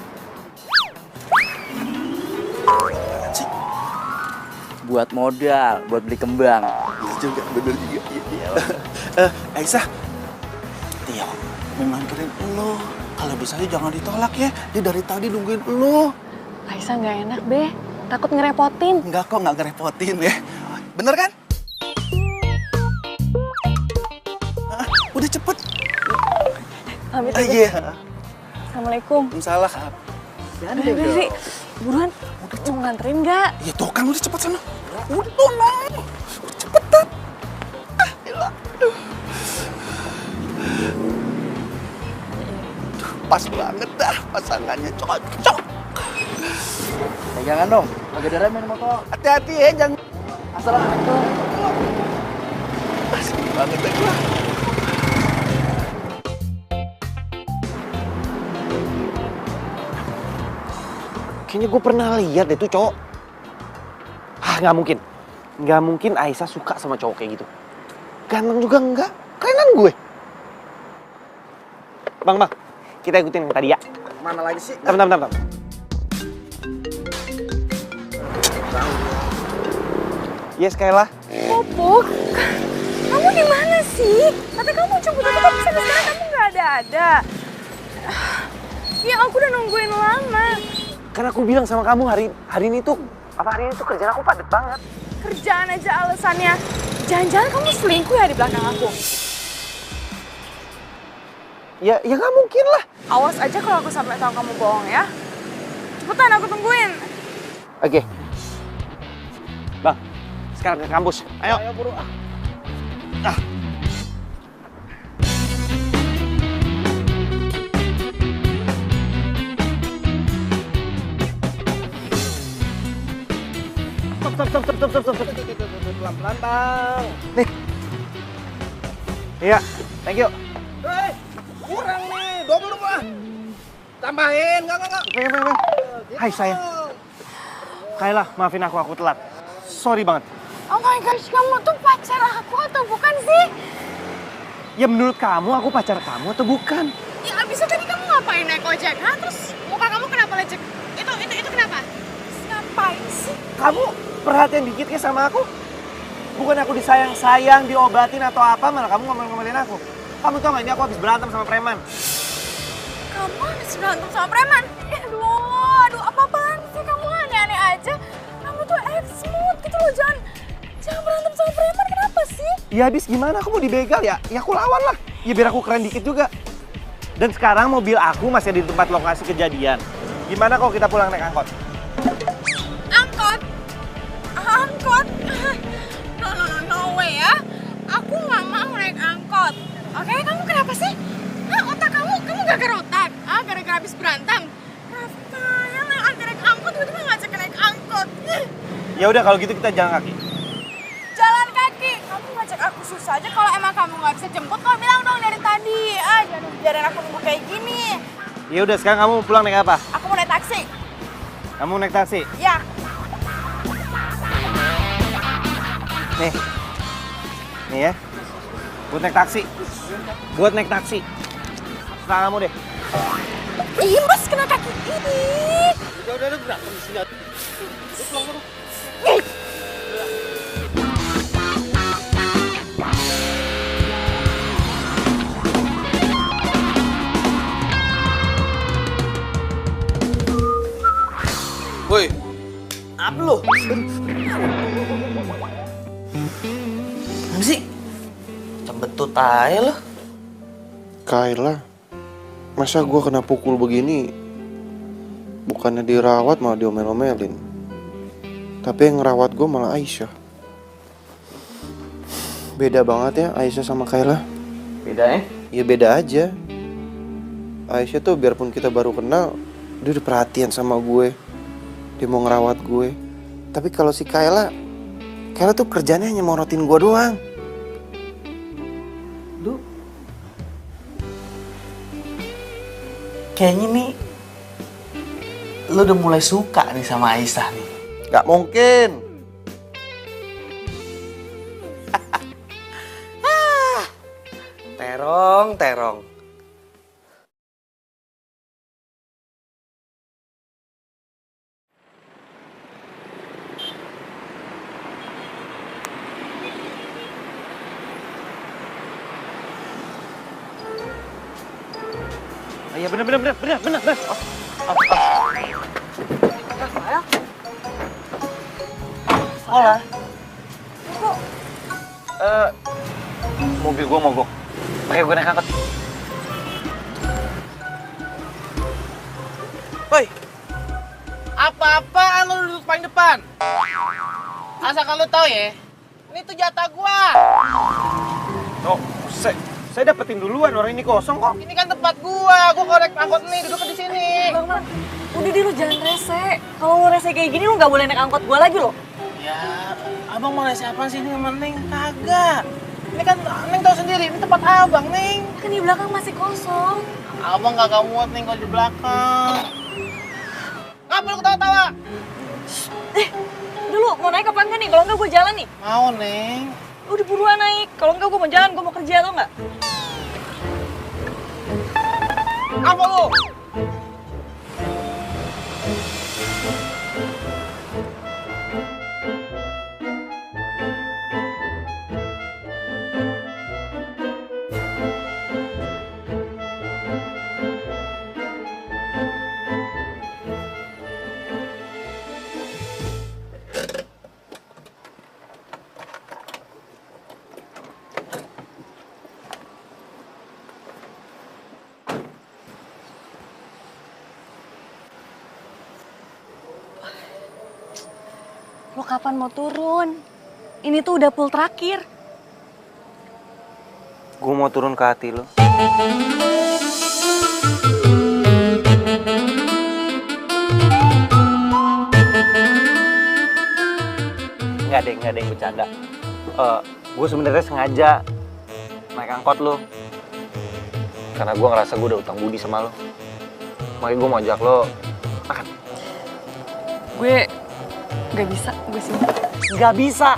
Buat modal, buat beli kembang. Bener juga. Aisyah, Tio mau nganterin lo. Kalau bisa jangan ditolak ya. Dia dari tadi nungguin lo. Aisyah nggak enak, Be. Takut ngerepotin. Enggak kok, nggak ngerepotin ya. Bener kan? Udah cepet. Pamit Iya. aja. Assalamualaikum. Salah. Udah sih, buruan. Mau nganterin nggak? Ya tuh kan, udah cepet sana. Udah tuh, udah cepetan. Pas banget dah, pasangannya cocok. Pegangan dong, pakai darah main motor. Hati-hati ya, jangan. Assalamualaikum. Pas banget dah gua. Kayaknya gue pernah lihat deh tuh cowok. Nggak mungkin. Nggak mungkin Aisyah suka sama cowok kayak gitu. Ganteng juga enggak. Kerenan gue. Bang. Kita ikutin yang tadi ya. Mana lagi sih? Bentar. Yes, Kayla. Pupuk, kamu di mana sih? Kata kamu jemput aku, tapi sampai sekarang kamu nggak ada. Ya aku udah nungguin lama. Karena aku bilang sama kamu hari ini tuh kerjaan aku padat banget. Kerjaan aja alasannya. Jangan-jangan kamu selingkuh ya di belakang aku? Ya nggak mungkin lah. Awas aja kalau aku sampai tahu kamu bohong ya. Cepetan, aku tungguin. Oke. Bang, sekarang ke kampus. Ayo. Buru. Stop. Pelan-pelan, Bang. Nih. Iya, thank you. Kurang nih, double dong ah. Tambahin, enggak. Pengen. Hai sayang. Kayla, maafin aku telat. Sorry banget. Oh my gosh, kamu tuh pacar aku atau bukan sih? Ya menurut kamu aku pacar kamu atau bukan? Ya abisnya tadi kamu ngapain naik ojek? Hah? Terus muka kamu kenapa lecek? Itu kenapa? Terus ngapain sih? Kamu perhatian dikit ya sama aku? Bukan aku disayang-sayang, diobatin atau apa, malah kamu ngomel-ngomelin aku. Kamu tau gak ini aku habis berantem sama preman. Kamu habis berantem sama preman? Aduh, apa-apaan sih? Kamu aneh-aneh aja. Kamu tuh smooth gitu loh, jangan berantem sama preman, kenapa sih? Ya habis gimana, aku mau dibegal ya? Ya aku lawan lah. Ya biar aku keren dikit juga. Dan sekarang mobil aku masih ada di tempat lokasi kejadian. Gimana kalau kita pulang naik angkot? Angkot? No way ya. Aku nggak mau naik angkot. Oke, kamu kenapa sih? Otak kamu gagal otak? Gara-gara habis berantem? Rafael yang naik angkot, tiba-tiba ngajak naik angkot. Ya udah kalau gitu kita jalan kaki. Jalan kaki? Kamu ngajak aku susah aja. Kalau emang kamu nggak bisa jemput, kau bilang dong dari tadi. Jangan biarin aku nunggu kayak gini. Ya udah sekarang kamu pulang naik apa? Aku mau naik taksi. Kamu naik taksi? Ya. Nih ya. Buat naik taksi. Sekarang kamu deh. Ih, Mas kena kaki. Udah berantem di sini. Lu pulang. Woi, apa lu? Apa sih? Cembetut aja lo. Kayla, masa gue kena pukul begini? Bukannya dirawat malah diomel-omelin. Tapi yang ngerawat gue malah Aisyah. Beda banget ya Aisyah sama Kayla. Beda ya? Ya beda aja. Aisyah tuh biarpun kita baru kenal, dia udah perhatian sama gue. Dia mau ngerawat gue. Tapi kalau si Kayla tuh kerjanya hanya morotin gue doang. Kayaknya nih lu udah mulai suka nih sama Aisyah nih. Gak mungkin. Terong. Oh, iya bener. Sekolah. Mobil gue mogok. Pakai gue naik angkot. Woi, apa-apaan lu duduk paling depan? Asalkan lu tahu ya, ini tuh jatah gua. Oh, saya dapetin duluan, orang ini kosong kok. Ini kan tempat gua kalau naik angkot nih duduk di sini. Bang Man, udah deh lu jangan rese. Kalau lu rese kayak gini lu nggak boleh naik angkot gua lagi loh. Ya, abang mau ngasih apa sih ini sama Neng? Kagak. Ini kan Neng tahu sendiri, ini tempat abang, Neng. Kan di belakang masih kosong. Abang kagak muat, Neng, kalau di belakang. Ngapa lu ketawa-tawa? Dulu mau naik apa enggak nih? Kalau enggak gue jalan nih. Mau, Neng. Udah buruan naik. Kalau enggak gue mau jalan, gue mau kerja atau enggak? Apa lu? Lo kapan mau turun? Ini tuh udah pool terakhir. Gue mau turun ke hati lo. Nggak deh, bercanda. Gue sebenarnya sengaja naik angkot lo. Karena gue ngerasa gue udah utang budi sama lo. Makanya gue mau ajak lo makan. Gue nggak bisa, gue sih. Nggak bisa.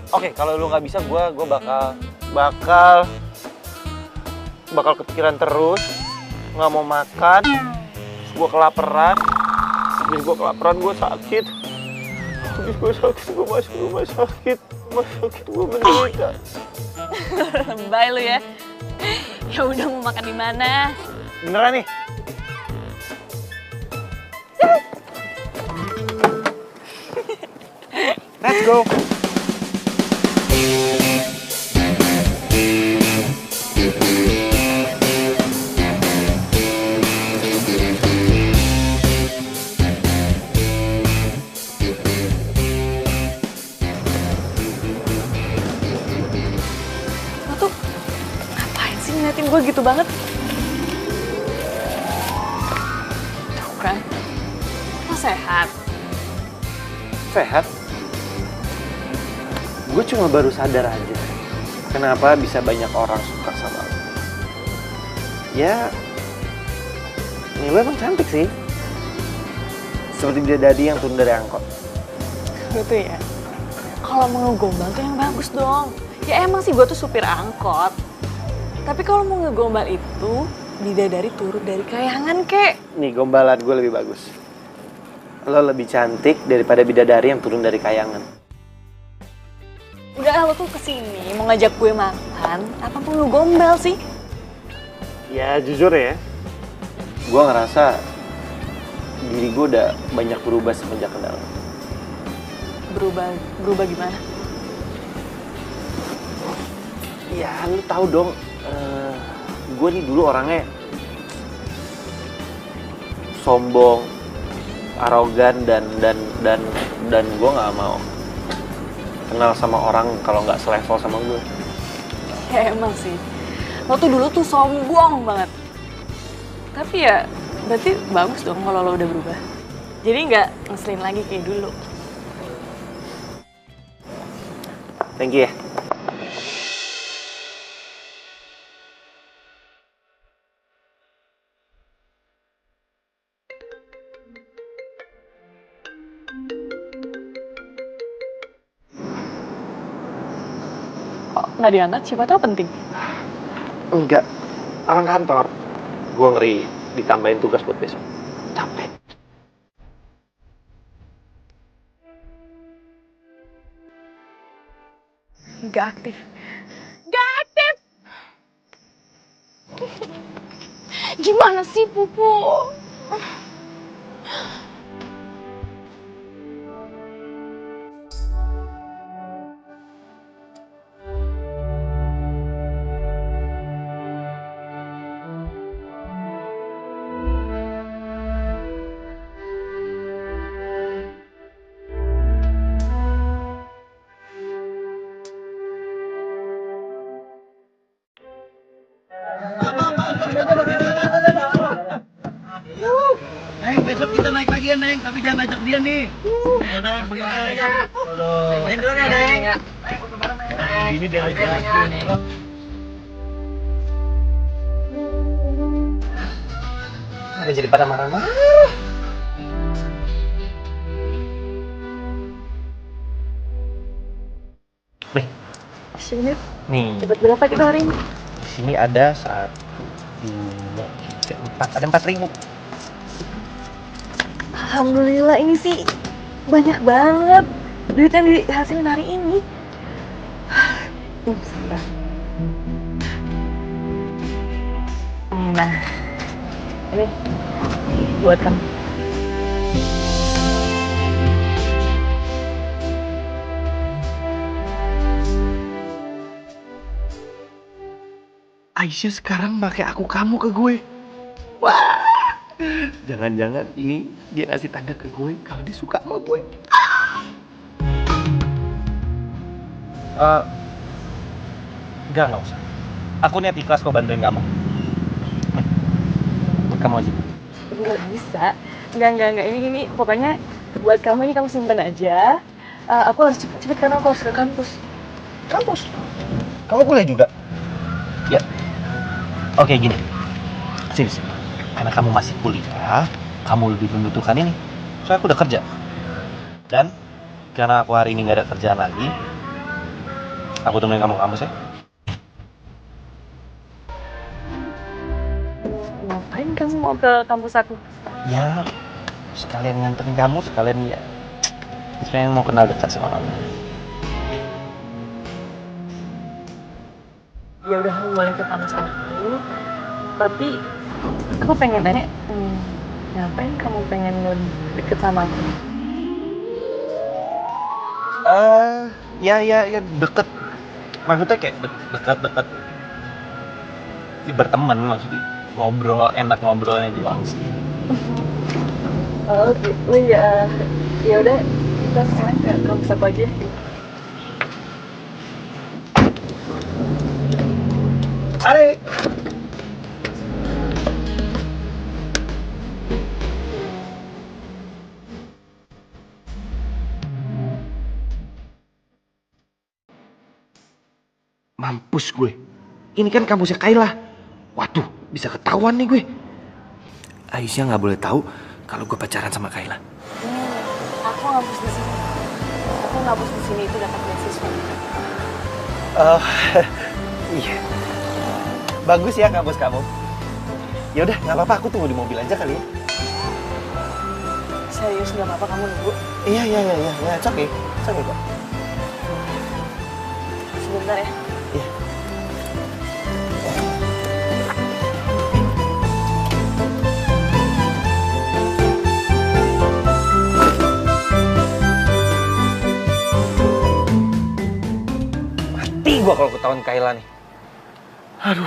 Oke, kalau lo nggak bisa, gue bakal kepikiran terus, nggak mau makan, gue kelaparan, gue sakit. Habis gue sakit, gue masuk rumah sakit, gue menderita. Lebay lu ya. Ya udah, mau makan di mana? Beneran nih? Let's go. Lo tuh ngapain sih ngeliatin gue gitu banget? Tuh kan, lo sehat. Sehat? Gue cuma baru sadar aja kenapa bisa banyak orang suka sama lo. Ya lo emang cantik sih. Seperti bidadari yang turun dari angkot. Gue tuh ya, kalau mau ngegombal tuh yang bagus dong. Ya emang sih gue tuh supir angkot. Tapi kalau mau ngegombal itu, bidadari turun dari kayangan, kek. Nih, gombalan gue lebih bagus. Lo lebih cantik daripada bidadari yang turun dari kayangan. Udah, lo tuh kesini mau ngajak gue makan, apa perlu gombal sih? Ya jujur ya, gue ngerasa diri gue udah banyak berubah semenjak kenal. Berubah gimana? Ya lu tahu dong, gue nih dulu orangnya sombong, arogan dan gue nggak mau kenal sama orang kalau nggak selevel sama gue. Ya emang sih, lo tuh dulu tuh sombong banget. Tapi ya berarti bagus dong kalau lo udah berubah. Jadi nggak ngeselin lagi kayak dulu. Thank you ya. Nggak diangkat, siapa tahu penting. Enggak, orang kantor. Gue ngeri ditambahin tugas buat besok. Capek. Nggak aktif. Gimana sih, Pupu? Neng, besok kita naik lagi ya, Neng. Tapi jangan ajak dia nih. Neng, Neng dulu ya, Neng. Ini dia ajakin. Ada jadi pada marah-marah. Nih. Sini. Nih. Dapat berapa kita hari ini? Di sini ada 1, 2, 3, 4. Ada 4.000. Alhamdulillah, ini sih banyak banget duit yang dihasilin hari ini. Nah, ini buat kamu. Aisyah sekarang pakai aku kamu ke gue. Wah, jangan-jangan ini dia ngasih tanda ke gue kalau dia suka sama gue. Enggak usah. Aku niat ikhlas kok bantuin kamu. Buat kamu aja. Nggak bisa. Enggak. Ini pokoknya buat kamu, ini kamu simpen aja. Aku harus cepet-cepet karena aku harus ke kampus. Kampus? Kamu kuliah juga? Ya. Oke, gini. Sini. Karena kamu masih kuliah, kamu lebih membutuhkan ini. Soalnya aku udah kerja. Dan karena aku hari ini nggak ada kerjaan lagi, aku temenin kamu ke kampus ya. Ngapain kamu mau ke kampus aku? Ya, sekalian nganterin kamu, sekalian ya. Sekalian mau kenal dekat sama kamu. Ya udah, kamu boleh ke kampus aku. Tapi aku pengen tanya, ngapain kamu pengen deket sama aku? Ya deket. Maksudnya kayak dekat. Berteman maksudnya. Ngobrol, enak ngobrolnya doang sih. Oh gitu ya. Ya udah, kita sekarang ke kampus aku aja. Ayo. Mampus gue. Ini kan kampusnya Kayla. Waduh, bisa ketahuan nih gue. Aisyah nggak boleh tahu kalau gue pacaran sama Kayla. Aku ngampus di sini. Aku ngampus di sini itu dapat beasiswa. Oh, iya. Bagus ya kampus kamu. Ya udah, nggak apa-apa. Aku tunggu di mobil aja kali ya. Serius nggak apa-apa kamu nunggu? Iya. It's okay kok. Sebentar ya. Iya. Mati gua kalau ketahuan Kayla nih. Aduh.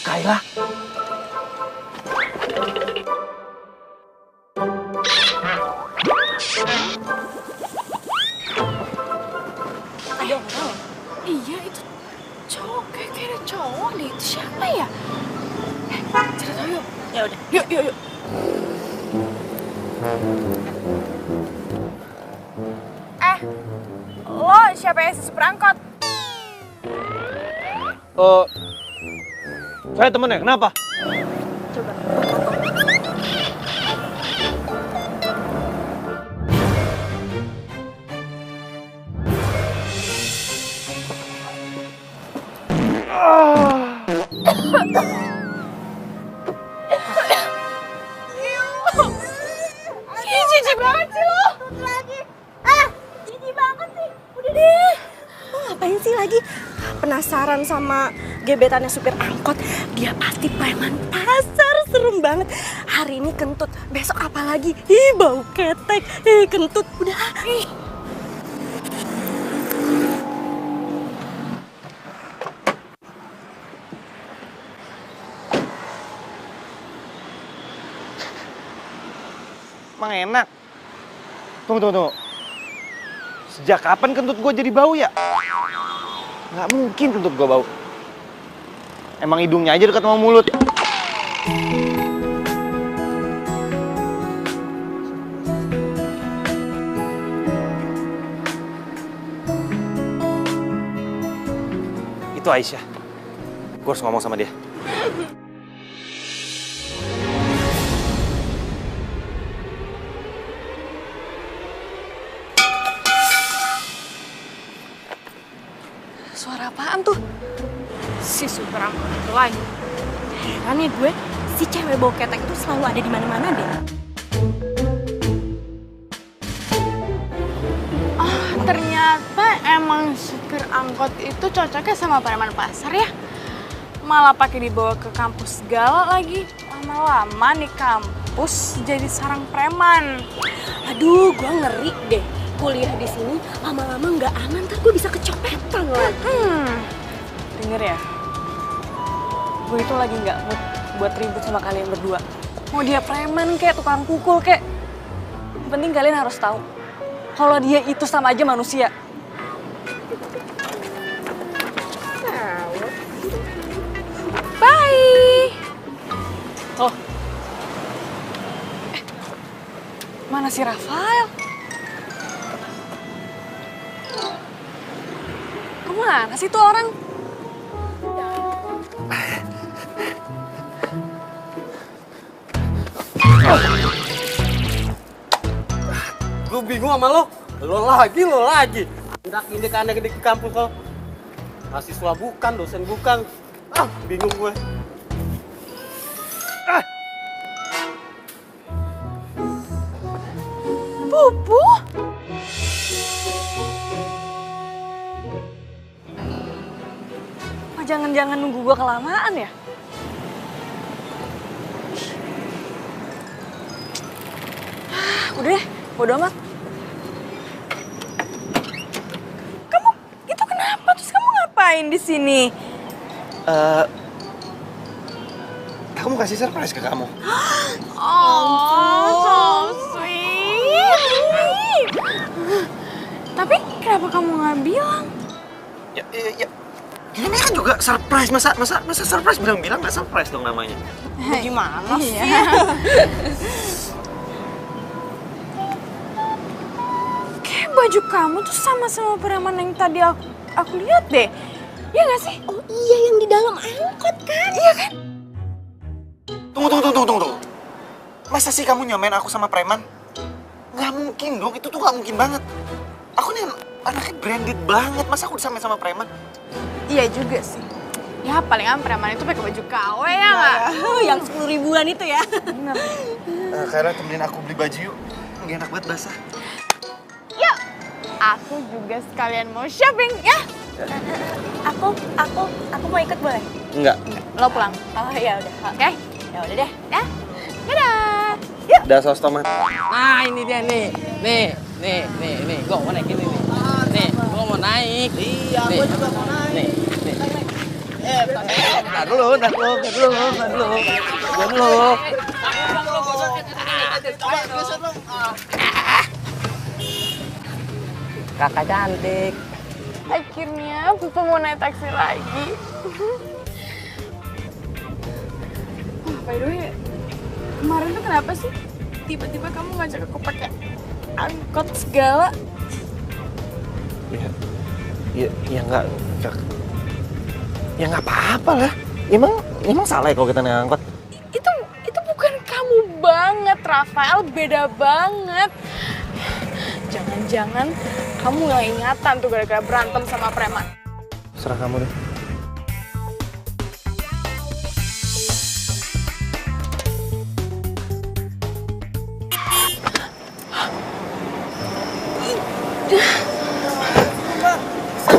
Kayla. Ada orang ya? Iya, itu cowok. Kayak ada cowok deh. Itu siapa ya? Cari tahu yuk. Ya udah. Yuk. Lo siapa yang si perangkot? Saya temennya, kenapa? Coba. Jijik banget sih lo. Lagi. Jijik banget sih. Udah deh. Lo ngapain sih lagi? Penasaran sama gebetannya supir angkot? Dia pasti preman pasar, serem banget. Hari ini kentut, besok apa lagi? Ih, bau ketek. Ih, kentut. Udah. Ih. Emang enak. Tunggu. Sejak kapan kentut gue jadi bau ya? Nggak mungkin kentut gue bau. Emang hidungnya aja dekat sama mulut. Itu Aisyah. Gue harus ngomong sama dia. Suara apaan tuh? Si supir angkot itu lagi. Heran ya gue, si cewek bau ketek itu selalu ada di mana-mana deh. Ternyata emang supir angkot itu cocoknya sama preman pasar ya. Malah pakai dibawa ke kampus segala lagi. Lama-lama nih kampus jadi sarang preman. Aduh, gue ngeri deh. Kuliah di sini lama-lama nggak aman, ntar gue bisa kecopetan lagi. Denger ya, gue itu lagi nggak mood buat ribut sama kalian berdua. Mau dia preman kek, tukang pukul kek. Yang penting kalian harus tahu kalau dia itu sama aja manusia. Bye. Oh, Mana si Rafael? Kemana sih tuh orang? Gue bingung sama lo. Lo lagi. Indak aneh di kampus lo. Mahasiswa bukan, dosen bukan. Bingung gue. Pupu? Oh, jangan-jangan nunggu gua kelamaan ya? Udah deh, bodo amat. Kamu itu kenapa? Terus kamu ngapain di sini? Aku mau kasih surprise ke kamu. Oh, so sweet. Tapi kenapa kamu nggak bilang? Ya. Ini kan juga surprise. Masa surprise bilang nggak surprise dong namanya. Gimana sih? Kayak baju kamu tuh sama preman yang tadi aku lihat deh. Iya nggak sih? Oh iya, yang di dalam angkot kan? Iya kan? Tunggu. Masa sih kamu nyamain aku sama preman? Nggak mungkin dong, itu tuh nggak mungkin banget. Aku nih anaknya branded banget, masa aku disamain sama preman? Iya juga sih. Ya palingan preman itu pakai baju KW ya nggak? Yang 10 ribuan itu ya. Bener. Kayla temenin aku beli baju yuk. Nggak enak banget basah. Yuk, aku juga sekalian mau shopping ya. Aku mau ikut boleh? Enggak. Lo pulang. Oh ya udah. Oke? Ya udah deh. Ya. Dadah. Udah saus tomat. Nah ini dia nih. Nih. Gue mau naik ini nih. Nih, gue mau naik. Iya, gue juga mau naik. Nih. Ntar dulu. Kakak cantik. Akhirnya Pupu mau naik taksi lagi. By the way, kemarin tuh kenapa sih tiba-tiba kamu ngajak aku pakai angkot segala? Ya nggak apa-apa lah. Emang salah ya kalau kita naik angkot? Itu bukan kamu banget, Rafael, beda banget. Jangan-jangan kamu nggak ingatan tuh gara-gara berantem sama preman. Serah kamu deh.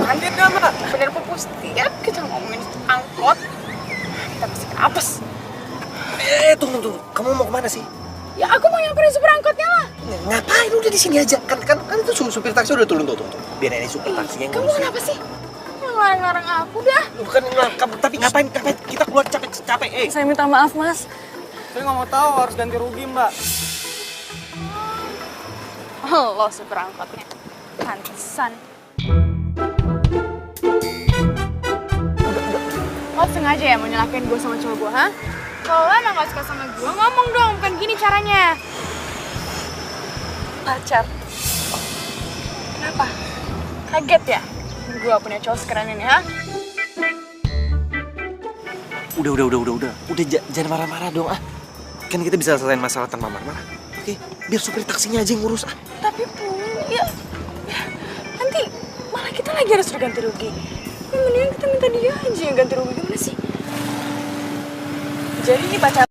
Lanjut gak, Mbak? Bener Pupu setiap kita ngomongin angkot, kita pasti apes. Tunggu. Kamu mau kemana sih? Ya aku mau nyamperin supir angkotnya lah. Ngapain udah di sini aja? Kan itu supir taksi udah turun tuh. Biar ini supir taksinya yang Kamu kenapa sih? Yang larang-larang aku dah. Bukan kamu, tapi ngapain kita keluar capek. Saya minta maaf, Mas. Saya nggak mau tahu, harus ganti rugi, Mbak. Lo supir angkotnya. Pantesan. Lo sengaja ya mau nyelakain gue sama cowok gue, ha? Kalau lo emang gak suka sama gue, ngomong dong, bukan gini caranya. Pacar. Kenapa? Kaget ya? Gue punya cowok sekeren ini, ha? Udah jangan marah-marah dong ah. Kan kita bisa selesaiin masalah tanpa marah-marah. Oke, biar supir taksinya aja yang ngurus ah. Tapi ya nanti malah kita lagi harus ganti rugi. Mendingan kita minta dia aja yang ganti rugi, gimana sih? Jadi ini pacar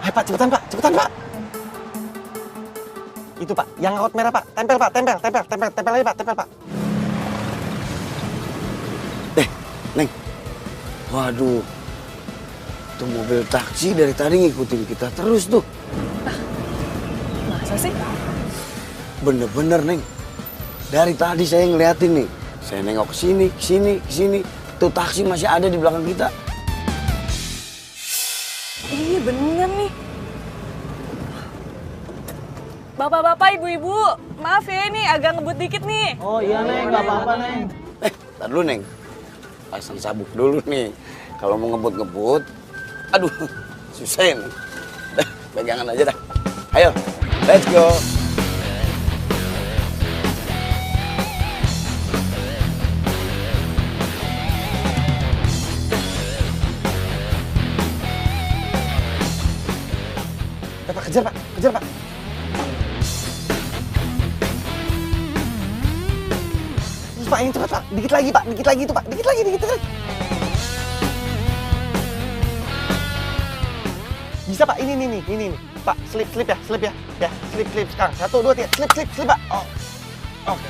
Ayo Pak, cepetan Pak, cepetan Pak. Itu Pak, yang angkot merah Pak. Tempel Pak, tempel lagi Pak, tempel Pak. Neng. Waduh. Itu mobil taksi dari tadi ngikutin kita terus tuh. Masa sih? Bener-bener, Neng. Dari tadi saya ngeliatin nih. Saya nengok ke sini, ke sini, ke sini. Tuh taksi masih ada di belakang kita. Iya bener nih. Bapak-bapak, ibu-ibu, maaf ya ini agak ngebut dikit nih. Oh iya Neng, nggak apa-apa Neng. Ntar dulu, Neng. Pasang sabuk dulu nih. Kalau mau ngebut-ngebut, aduh, susah nih. Dah, pegangan aja dah. Ayo, let's go. Pak, kejar Pak, kejar Pak. Terus Pak, yang cepat Pak, dikit lagi Pak, dikit lagi itu Pak, dikit lagi. Bisa Pak, ini nih. Pak, slip ya. Ya, slip sekarang. 1, 2, 3, slip Pak. Oh. Oke.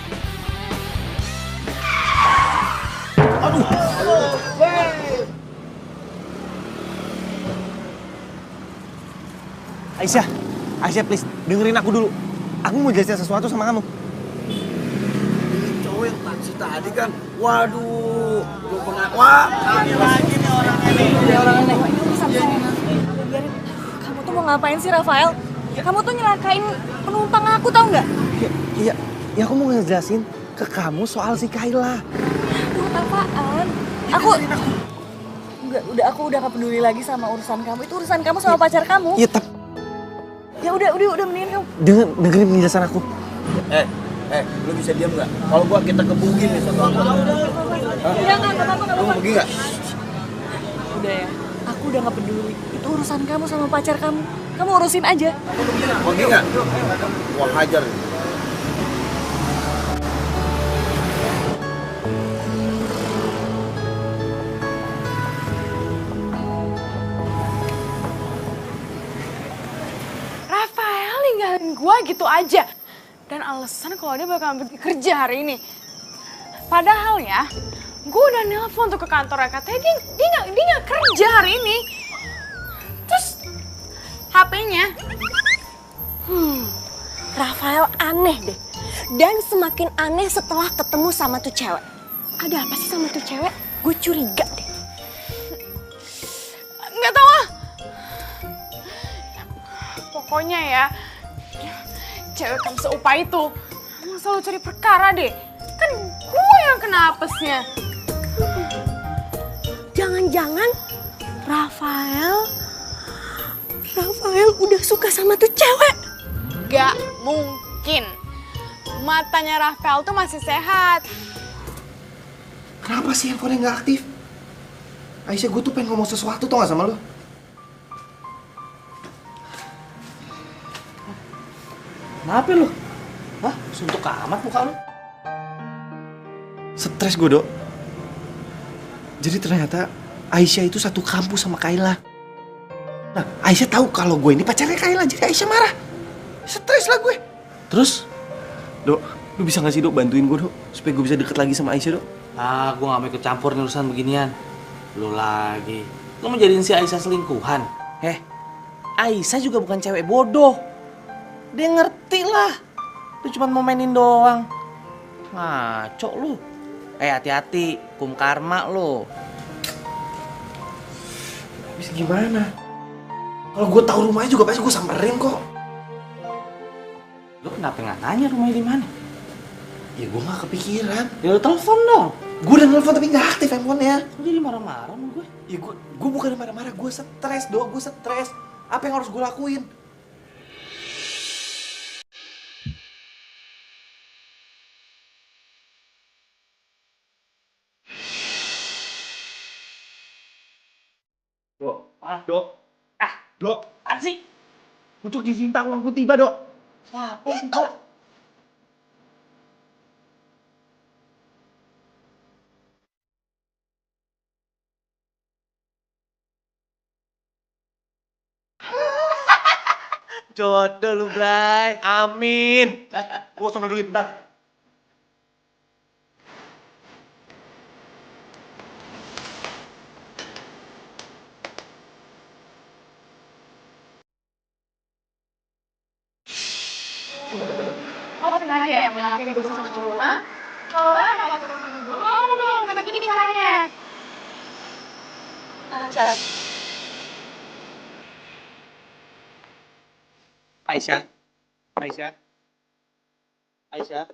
Aisyah please, dengerin aku dulu. Aku mau jelasin sesuatu sama kamu. Ini cowok yang taksi tadi kan, waduh, lu wah, Ini lagi nih orang ini. Biarin. Kamu tuh mau ngapain sih, Rafael? Kamu tuh nyelakain penumpang aku, tau nggak? Iya, aku mau ngejelasin ke kamu soal si Kayla. Buat apaan? Aku udah gak peduli lagi sama urusan kamu. Itu urusan kamu sama pacar kamu. Iya, tapi Ya udah mendingan kamu. dengerin penjelasan aku. lu bisa diam nggak? Kalau gua kita gebugin nih satu angkot. Enggak apa-apa. Lu mau pergi nggak? Udah ya, aku udah gak peduli. Itu urusan kamu sama pacar kamu. Kamu urusin aja. Pergi nggak? Gua hajar. Rafael ninggalin gue gitu aja. Dan alasan kalau dia bakal berhenti kerja hari ini. Padahal ya, gue udah nelpon tuh ke kantor katanya dia nggak kerja hari ini. Terus HP-nya. Rafael aneh deh. Dan semakin aneh setelah ketemu sama tuh cewek. Ada apa sih sama tuh cewek? Gue curiga deh. Nggak tahu ah. Pokoknya ya, cewek kamu seupa itu emang selalu cari perkara deh. Kan gue yang kena apesnya. Jangan-jangan Rafael udah suka sama tuh cewek. Gak mungkin. Matanya Rafael tuh masih sehat. Kenapa sih handphonenya nggak aktif? Aisyah, gue tuh pengen ngomong sesuatu tau gak sama lo? Kenapa lu? Hah? Suntuk amat muka lu? Stres gue, Dok. Jadi ternyata Aisyah itu satu kampus sama Kayla. Nah, Aisyah tahu kalau gue ini pacarnya Kayla, jadi Aisyah marah. Stres lah gue. Terus, Dok, lu bisa gak sih, Dok, bantuin gue, Dok? Supaya gue bisa deket lagi sama Aisyah, Dok? Ah, gue gak mau ikut campur nih urusan beginian. Lu lagi. Lu mau jadiin si Aisyah selingkuhan? Aisyah juga bukan cewek bodoh. Dia ngerti lah. Lu cuma mau mainin doang. Ngaco lu. Hati-hati, kum karma lu. Habis gimana? Kalau gue tahu rumahnya juga pasti gue samperin kok. Lu kenapa nggak nanya rumahnya di mana? Ya gue gak kepikiran. Ya lu telepon dong. Gue udah nelfon tapi gak aktif handphonenya. Lu jadi marah-marah sama gue. Ya gue bukan marah-marah, gue stres, Dok. Gue stres. Apa yang harus gue lakuin? Dok. Apa sih? Untuk diminta uangku tiba, Dok. Apa sih, Dok? Jodoh lu, Bray. Amin. Gua sono dulu bentar. Oh, sengaja ya menangkap gue sama lu, ha? Kalau emang aku sama gue, ngomong dong, kata gini caranya. Cara. Aisyah. Aisyah. Aisyah.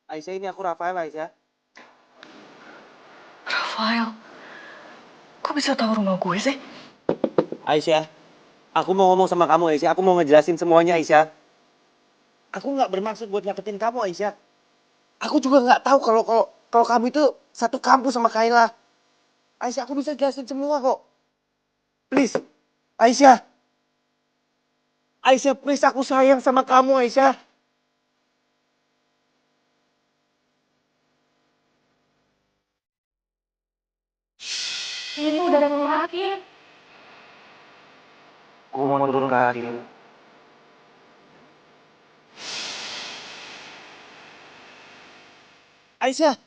Aisyah, ini aku Rafael, Aisyah. Rafael, kok bisa tahu rumah gue sih? Aisyah, aku mau ngomong sama kamu, Aisyah. Aku mau ngejelasin semuanya, Aisyah. Aku nggak bermaksud buat nyakitin kamu, Aisyah. Aku juga nggak tahu kalau kamu itu satu kampus sama Kayla. Aisyah, aku bisa jelasin semua kok. Please, Aisyah. Aisyah, please, aku sayang sama kamu, Aisyah. Ini udah ngelakin. Aku mau turun ke hati lu. Aisyah.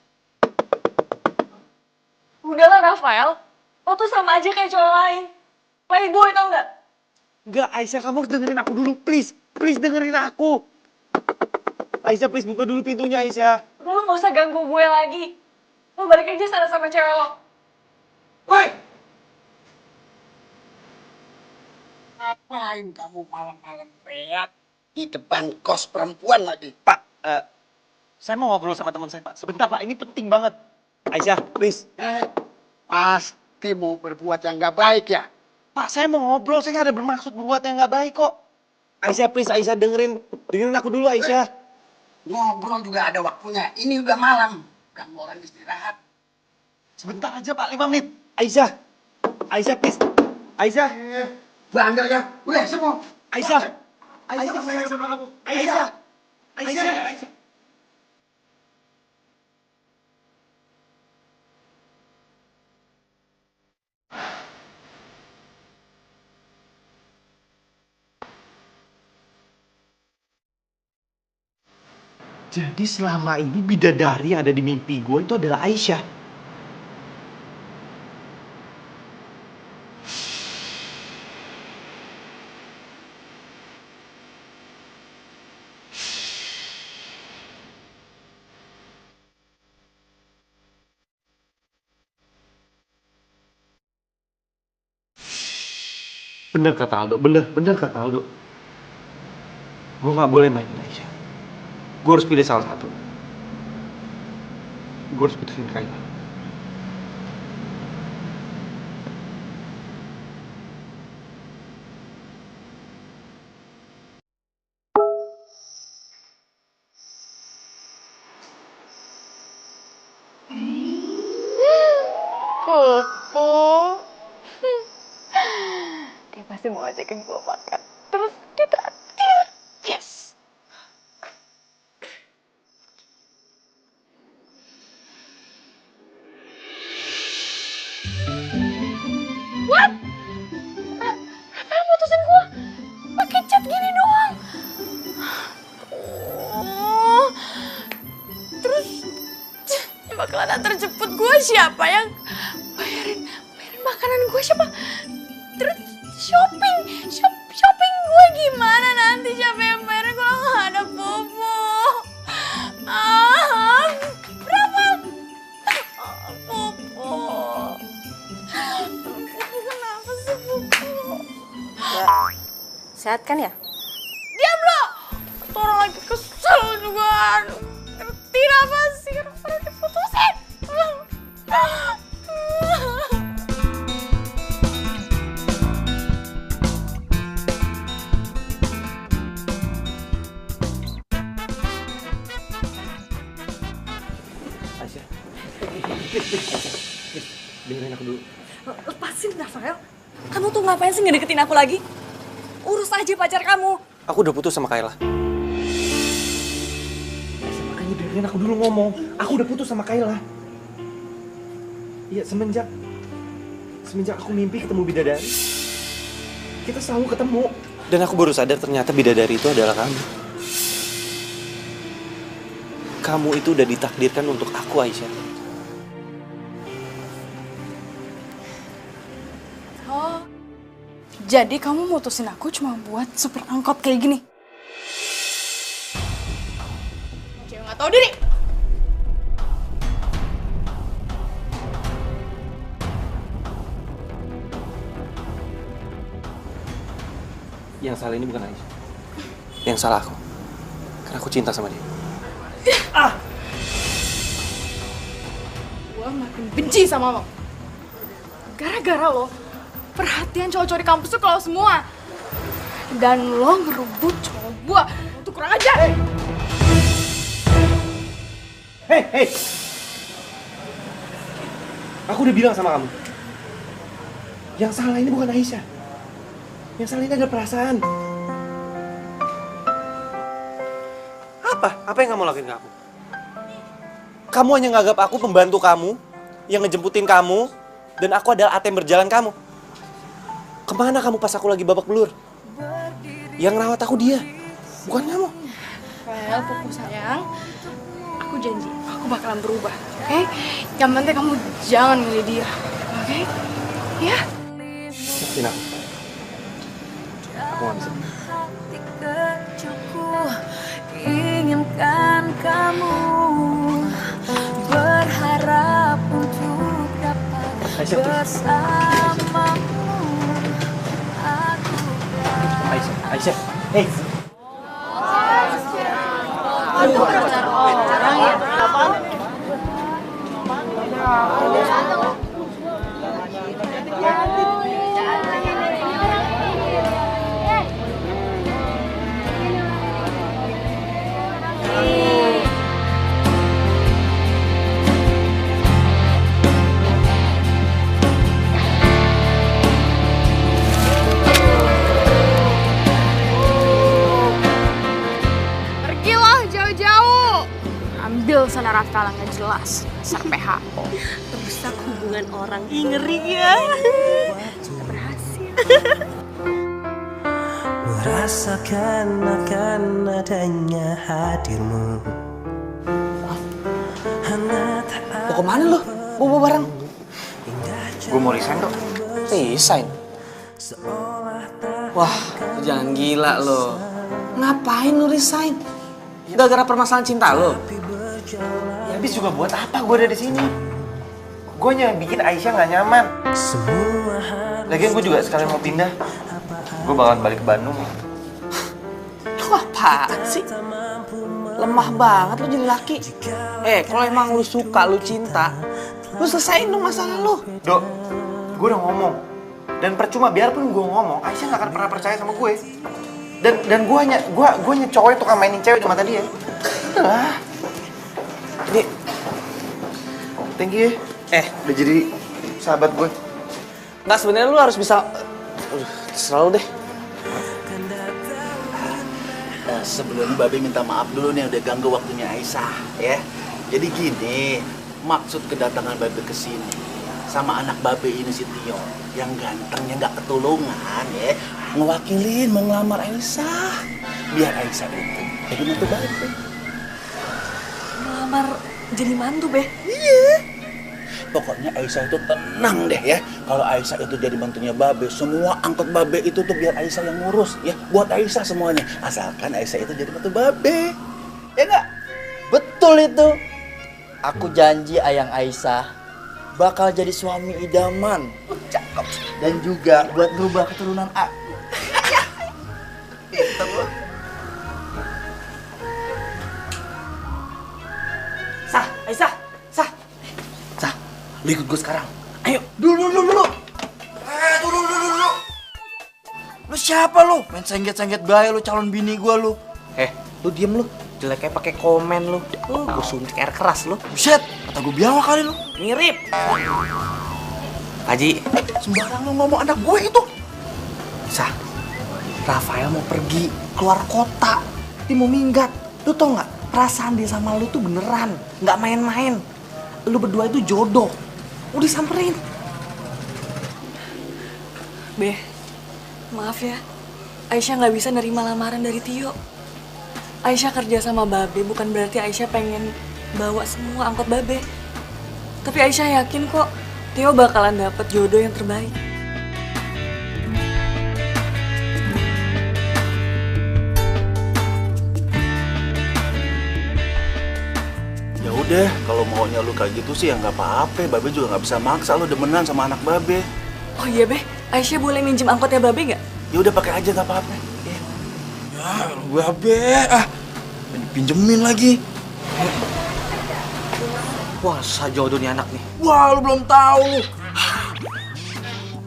Udahlah Rafael, lo tuh sama aja kayak cowok lain. Playboy tau nggak? Enggak, Aisyah, kamu harus dengerin aku dulu, please. Please dengerin aku. Aisyah, please buka dulu pintunya, Aisyah. Lo gak usah ganggu gue lagi. Lo balik aja sana sama cewek lo. Woi! Ngapain kamu malam-malam teriak di depan kos perempuan lagi? Pak, saya mau ngobrol sama teman saya, Pak. Sebentar, Pak. Ini penting banget. Aisyah, please. Pasti mau berbuat yang gak baik ya? Pak, saya mau ngobrol. Saya nggak ada bermaksud berbuat yang nggak baik kok. Aisyah, please. Aisyah, dengerin aku dulu, Aisyah. Ngobrol juga ada waktunya. Ini udah malam. Kamu orang istirahat. Sebentar aja, Pak. 5 menit. Aisyah. Aisyah, please. Aisyah. Bandel ya? Udah, semua. Aisyah. Aisyah, sayang sama kamu. Aisyah. Aisyah. Jadi selama ini bidadari yang ada di mimpi gue itu adalah Aisyah. Bener kata Aldo, bener kata Aldo. Gue gak boleh main Aisyah. Gue harus pilih salah satu. Gue harus putusin Kayla. Popo. Dia pasti mau ngajakin gue makan. Terus ditraktir. Yes. What? Rafael mutusin gue pakai chat gini doang. Oh. Terus yang bakalan antar jemput gue siapa yang bayarin makanan gue siapa? Terus shopping gue gimana nanti, siapa yang bayar kalau nggak ada Bobo? Berapa? Bobo. Kenapa sih Bobo? Sehat kan ya? Diam lo! Orang lagi kesel juga. Ngerti apa sih? Kenapa diputusin? Aisyah. Dengerin aku dulu. Lepasin Rafael. Kamu tuh ngapain sih ngedeketin aku lagi? Urus aja pacar kamu. Aku udah putus sama Kayla. Aisyah, makanya dengerin aku dulu ngomong. Aku udah putus sama Kayla. Iya, semenjak aku mimpi ketemu bidadari, kita selalu ketemu. Dan aku baru sadar ternyata bidadari itu adalah kamu. Kamu itu udah ditakdirkan untuk aku, Aisyah. Oh, jadi kamu mutusin aku cuma buat supir angkot kayak gini? Cewek nggak tahu diri. Yang salah ini bukan Aisyah. Yang salah aku. Karena aku cinta sama dia. Gue makin benci sama lo. Gara-gara lo, perhatian cowok-cowok di kampus tuh kalau semua. Dan lo ngerebut cowok gue. Itu kurang ajar. Hei! Aku udah bilang sama kamu. Yang salah ini bukan Aisyah. Yang salah ini adalah perasaan. Apa yang kamu lakuin ke aku? Kamu hanya nganggap aku pembantu kamu, yang ngejemputin kamu, dan aku adalah ATM berjalan kamu. Kemana kamu pas aku lagi babak belur? Yang ngerawat aku dia, bukan kamu. Well, Pupu sayang, aku janji, aku bakalan berubah, oke? Yang penting kamu jangan milih dia, oke? Ya? Maafin aku. Aku gak bisa. Inginkan kamu, berharap untuk dapat bersamamu. Aisyah, hei. Pergilah jauh-jauh. Ambil sana Rafael nggak jelas, dasar PHO. Rusak hubungan orang. Ih, ngeri ya. Berhasil. Merasakan akan adanya hadirmu. Mau kemana lo? Bobo bareng. Gue mau resign dong. Resign? Wah, lu jangan gila lo. Ngapain lu resign? Gara-gara permasalahan cinta lo? Ya habis juga buat apa gue ada di sini? Gue hanya bikin Aisyah nggak nyaman. Lagian gue juga sekalian mau pindah. Gue bakalan balik ke Bandung. Lu apaan sih? Lemah banget lu jadi laki. Kalau emang lu suka, lu cinta, lu selesain dong masalah lu. Dok, gue udah ngomong. Dan percuma, biarpun gue ngomong, Aisyah gak akan pernah percaya sama gue. Dan gue hanya cowok yang tukang mainin cewek di mata dia. Lah. Ini, thank you ya. Udah jadi sahabat gue. Nggak, sebenarnya lu harus bisa. Terserah lu deh. Sebelumnya Babe minta maaf dulu nih udah ganggu waktunya Aisyah ya. Jadi gini, maksud kedatangan Babe ke sini sama anak Babe ini si Tio yang gantengnya nggak ketulungan ya, ngewakilin mau ngelamar Aisyah biar Aisyah itu jadi mantu Babe. Ngelamar jadi mantu, Be? Iya. Pokoknya Aisyah itu tenang deh ya. Kalau Aisyah itu jadi mantunya Babe, semua angkot Babe itu tuh biar Aisyah yang ngurus ya. Buat Aisyah semuanya. Asalkan Aisyah itu jadi mantu Babe. Ya nggak? Betul itu. Aku janji Ayang Aisyah bakal jadi suami idaman. Cakep. Dan juga buat berubah keturunan aku. Pinter loh. Aisyah. Lu ikut gue sekarang. Ayo. Dulu. Dulu. Lu siapa lu? Main sengget-sengget bae lu calon bini gua lu. Lu diem lu. Jeleknya pakai komen lu. Gue suntik air keras lu. Buset, kata gua biawak kali lu. Mirip. Haji, Sembarang lu ngomong anak gue itu. Rafael mau pergi keluar kota. Dia mau minggat. Lu tau nggak? Perasaan dia sama lu tuh beneran, nggak main-main. Lu berdua itu jodoh. Udah samperin. Be, maaf ya. Aisyah nggak bisa nerima lamaran dari Tio. Aisyah kerja sama Babe bukan berarti Aisyah pengen bawa semua angkot Babe. Tapi Aisyah yakin kok Tio bakalan dapet jodoh yang terbaik. Ya udah, kalau maunya lu kayak gitu sih ya nggak apa-apa. Babe juga nggak bisa maksa lu demenan sama anak Babe. Oh iya Be, Aisyah boleh minjem angkotnya Babe nggak? Ya udah pakai aja nggak apa-apa. Ya, Babe, pinjemin lagi. Wah, sajodoh nih anak nih. Wah, lu belum tahu lu.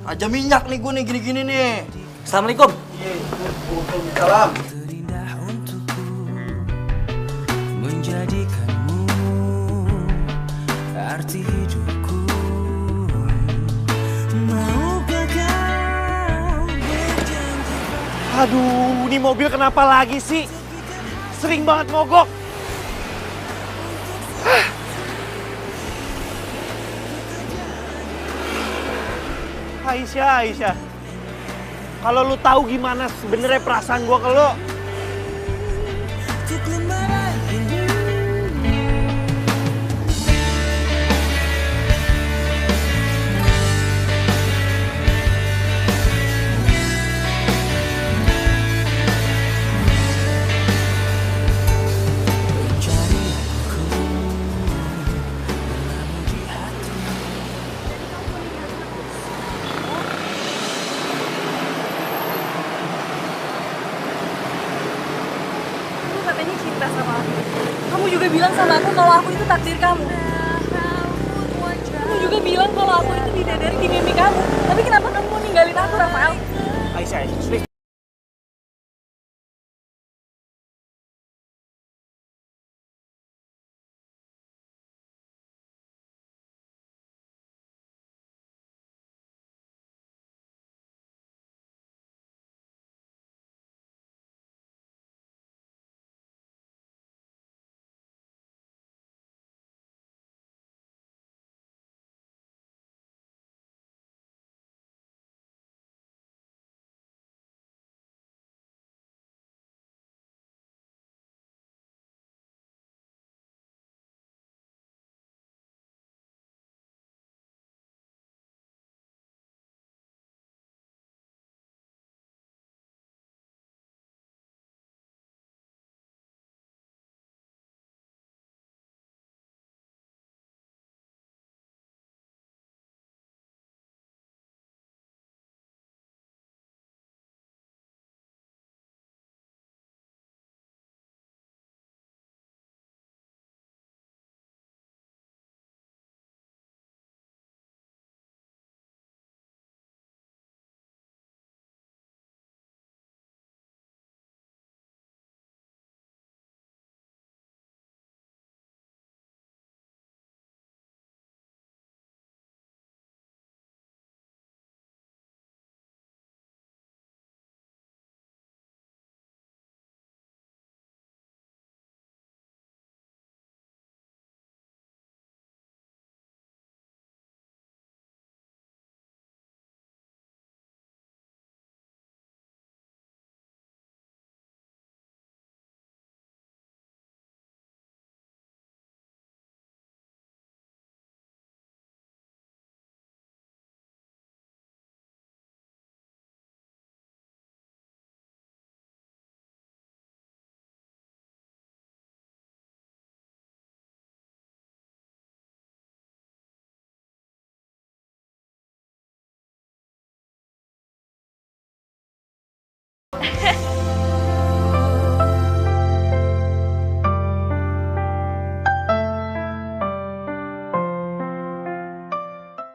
Aja minyak nih gue nih gini-gini nih. Assalamualaikum. Salam. Terindah untukku menjadikanmu arti hidupku. Maukah kau berjanji? Aduh, ini mobil kenapa lagi sih? Sering banget mogok. Aisyah. Kalau lu tahu gimana sebenarnya perasaan gua ke lu. Katanya cinta sama aku. Kamu juga bilang sama aku kalau aku itu takdir kamu. Kamu juga bilang kalau aku itu bidadari di mimpi kamu. Tapi kenapa kamu ninggalin aku, Rafael? Aisyah, please.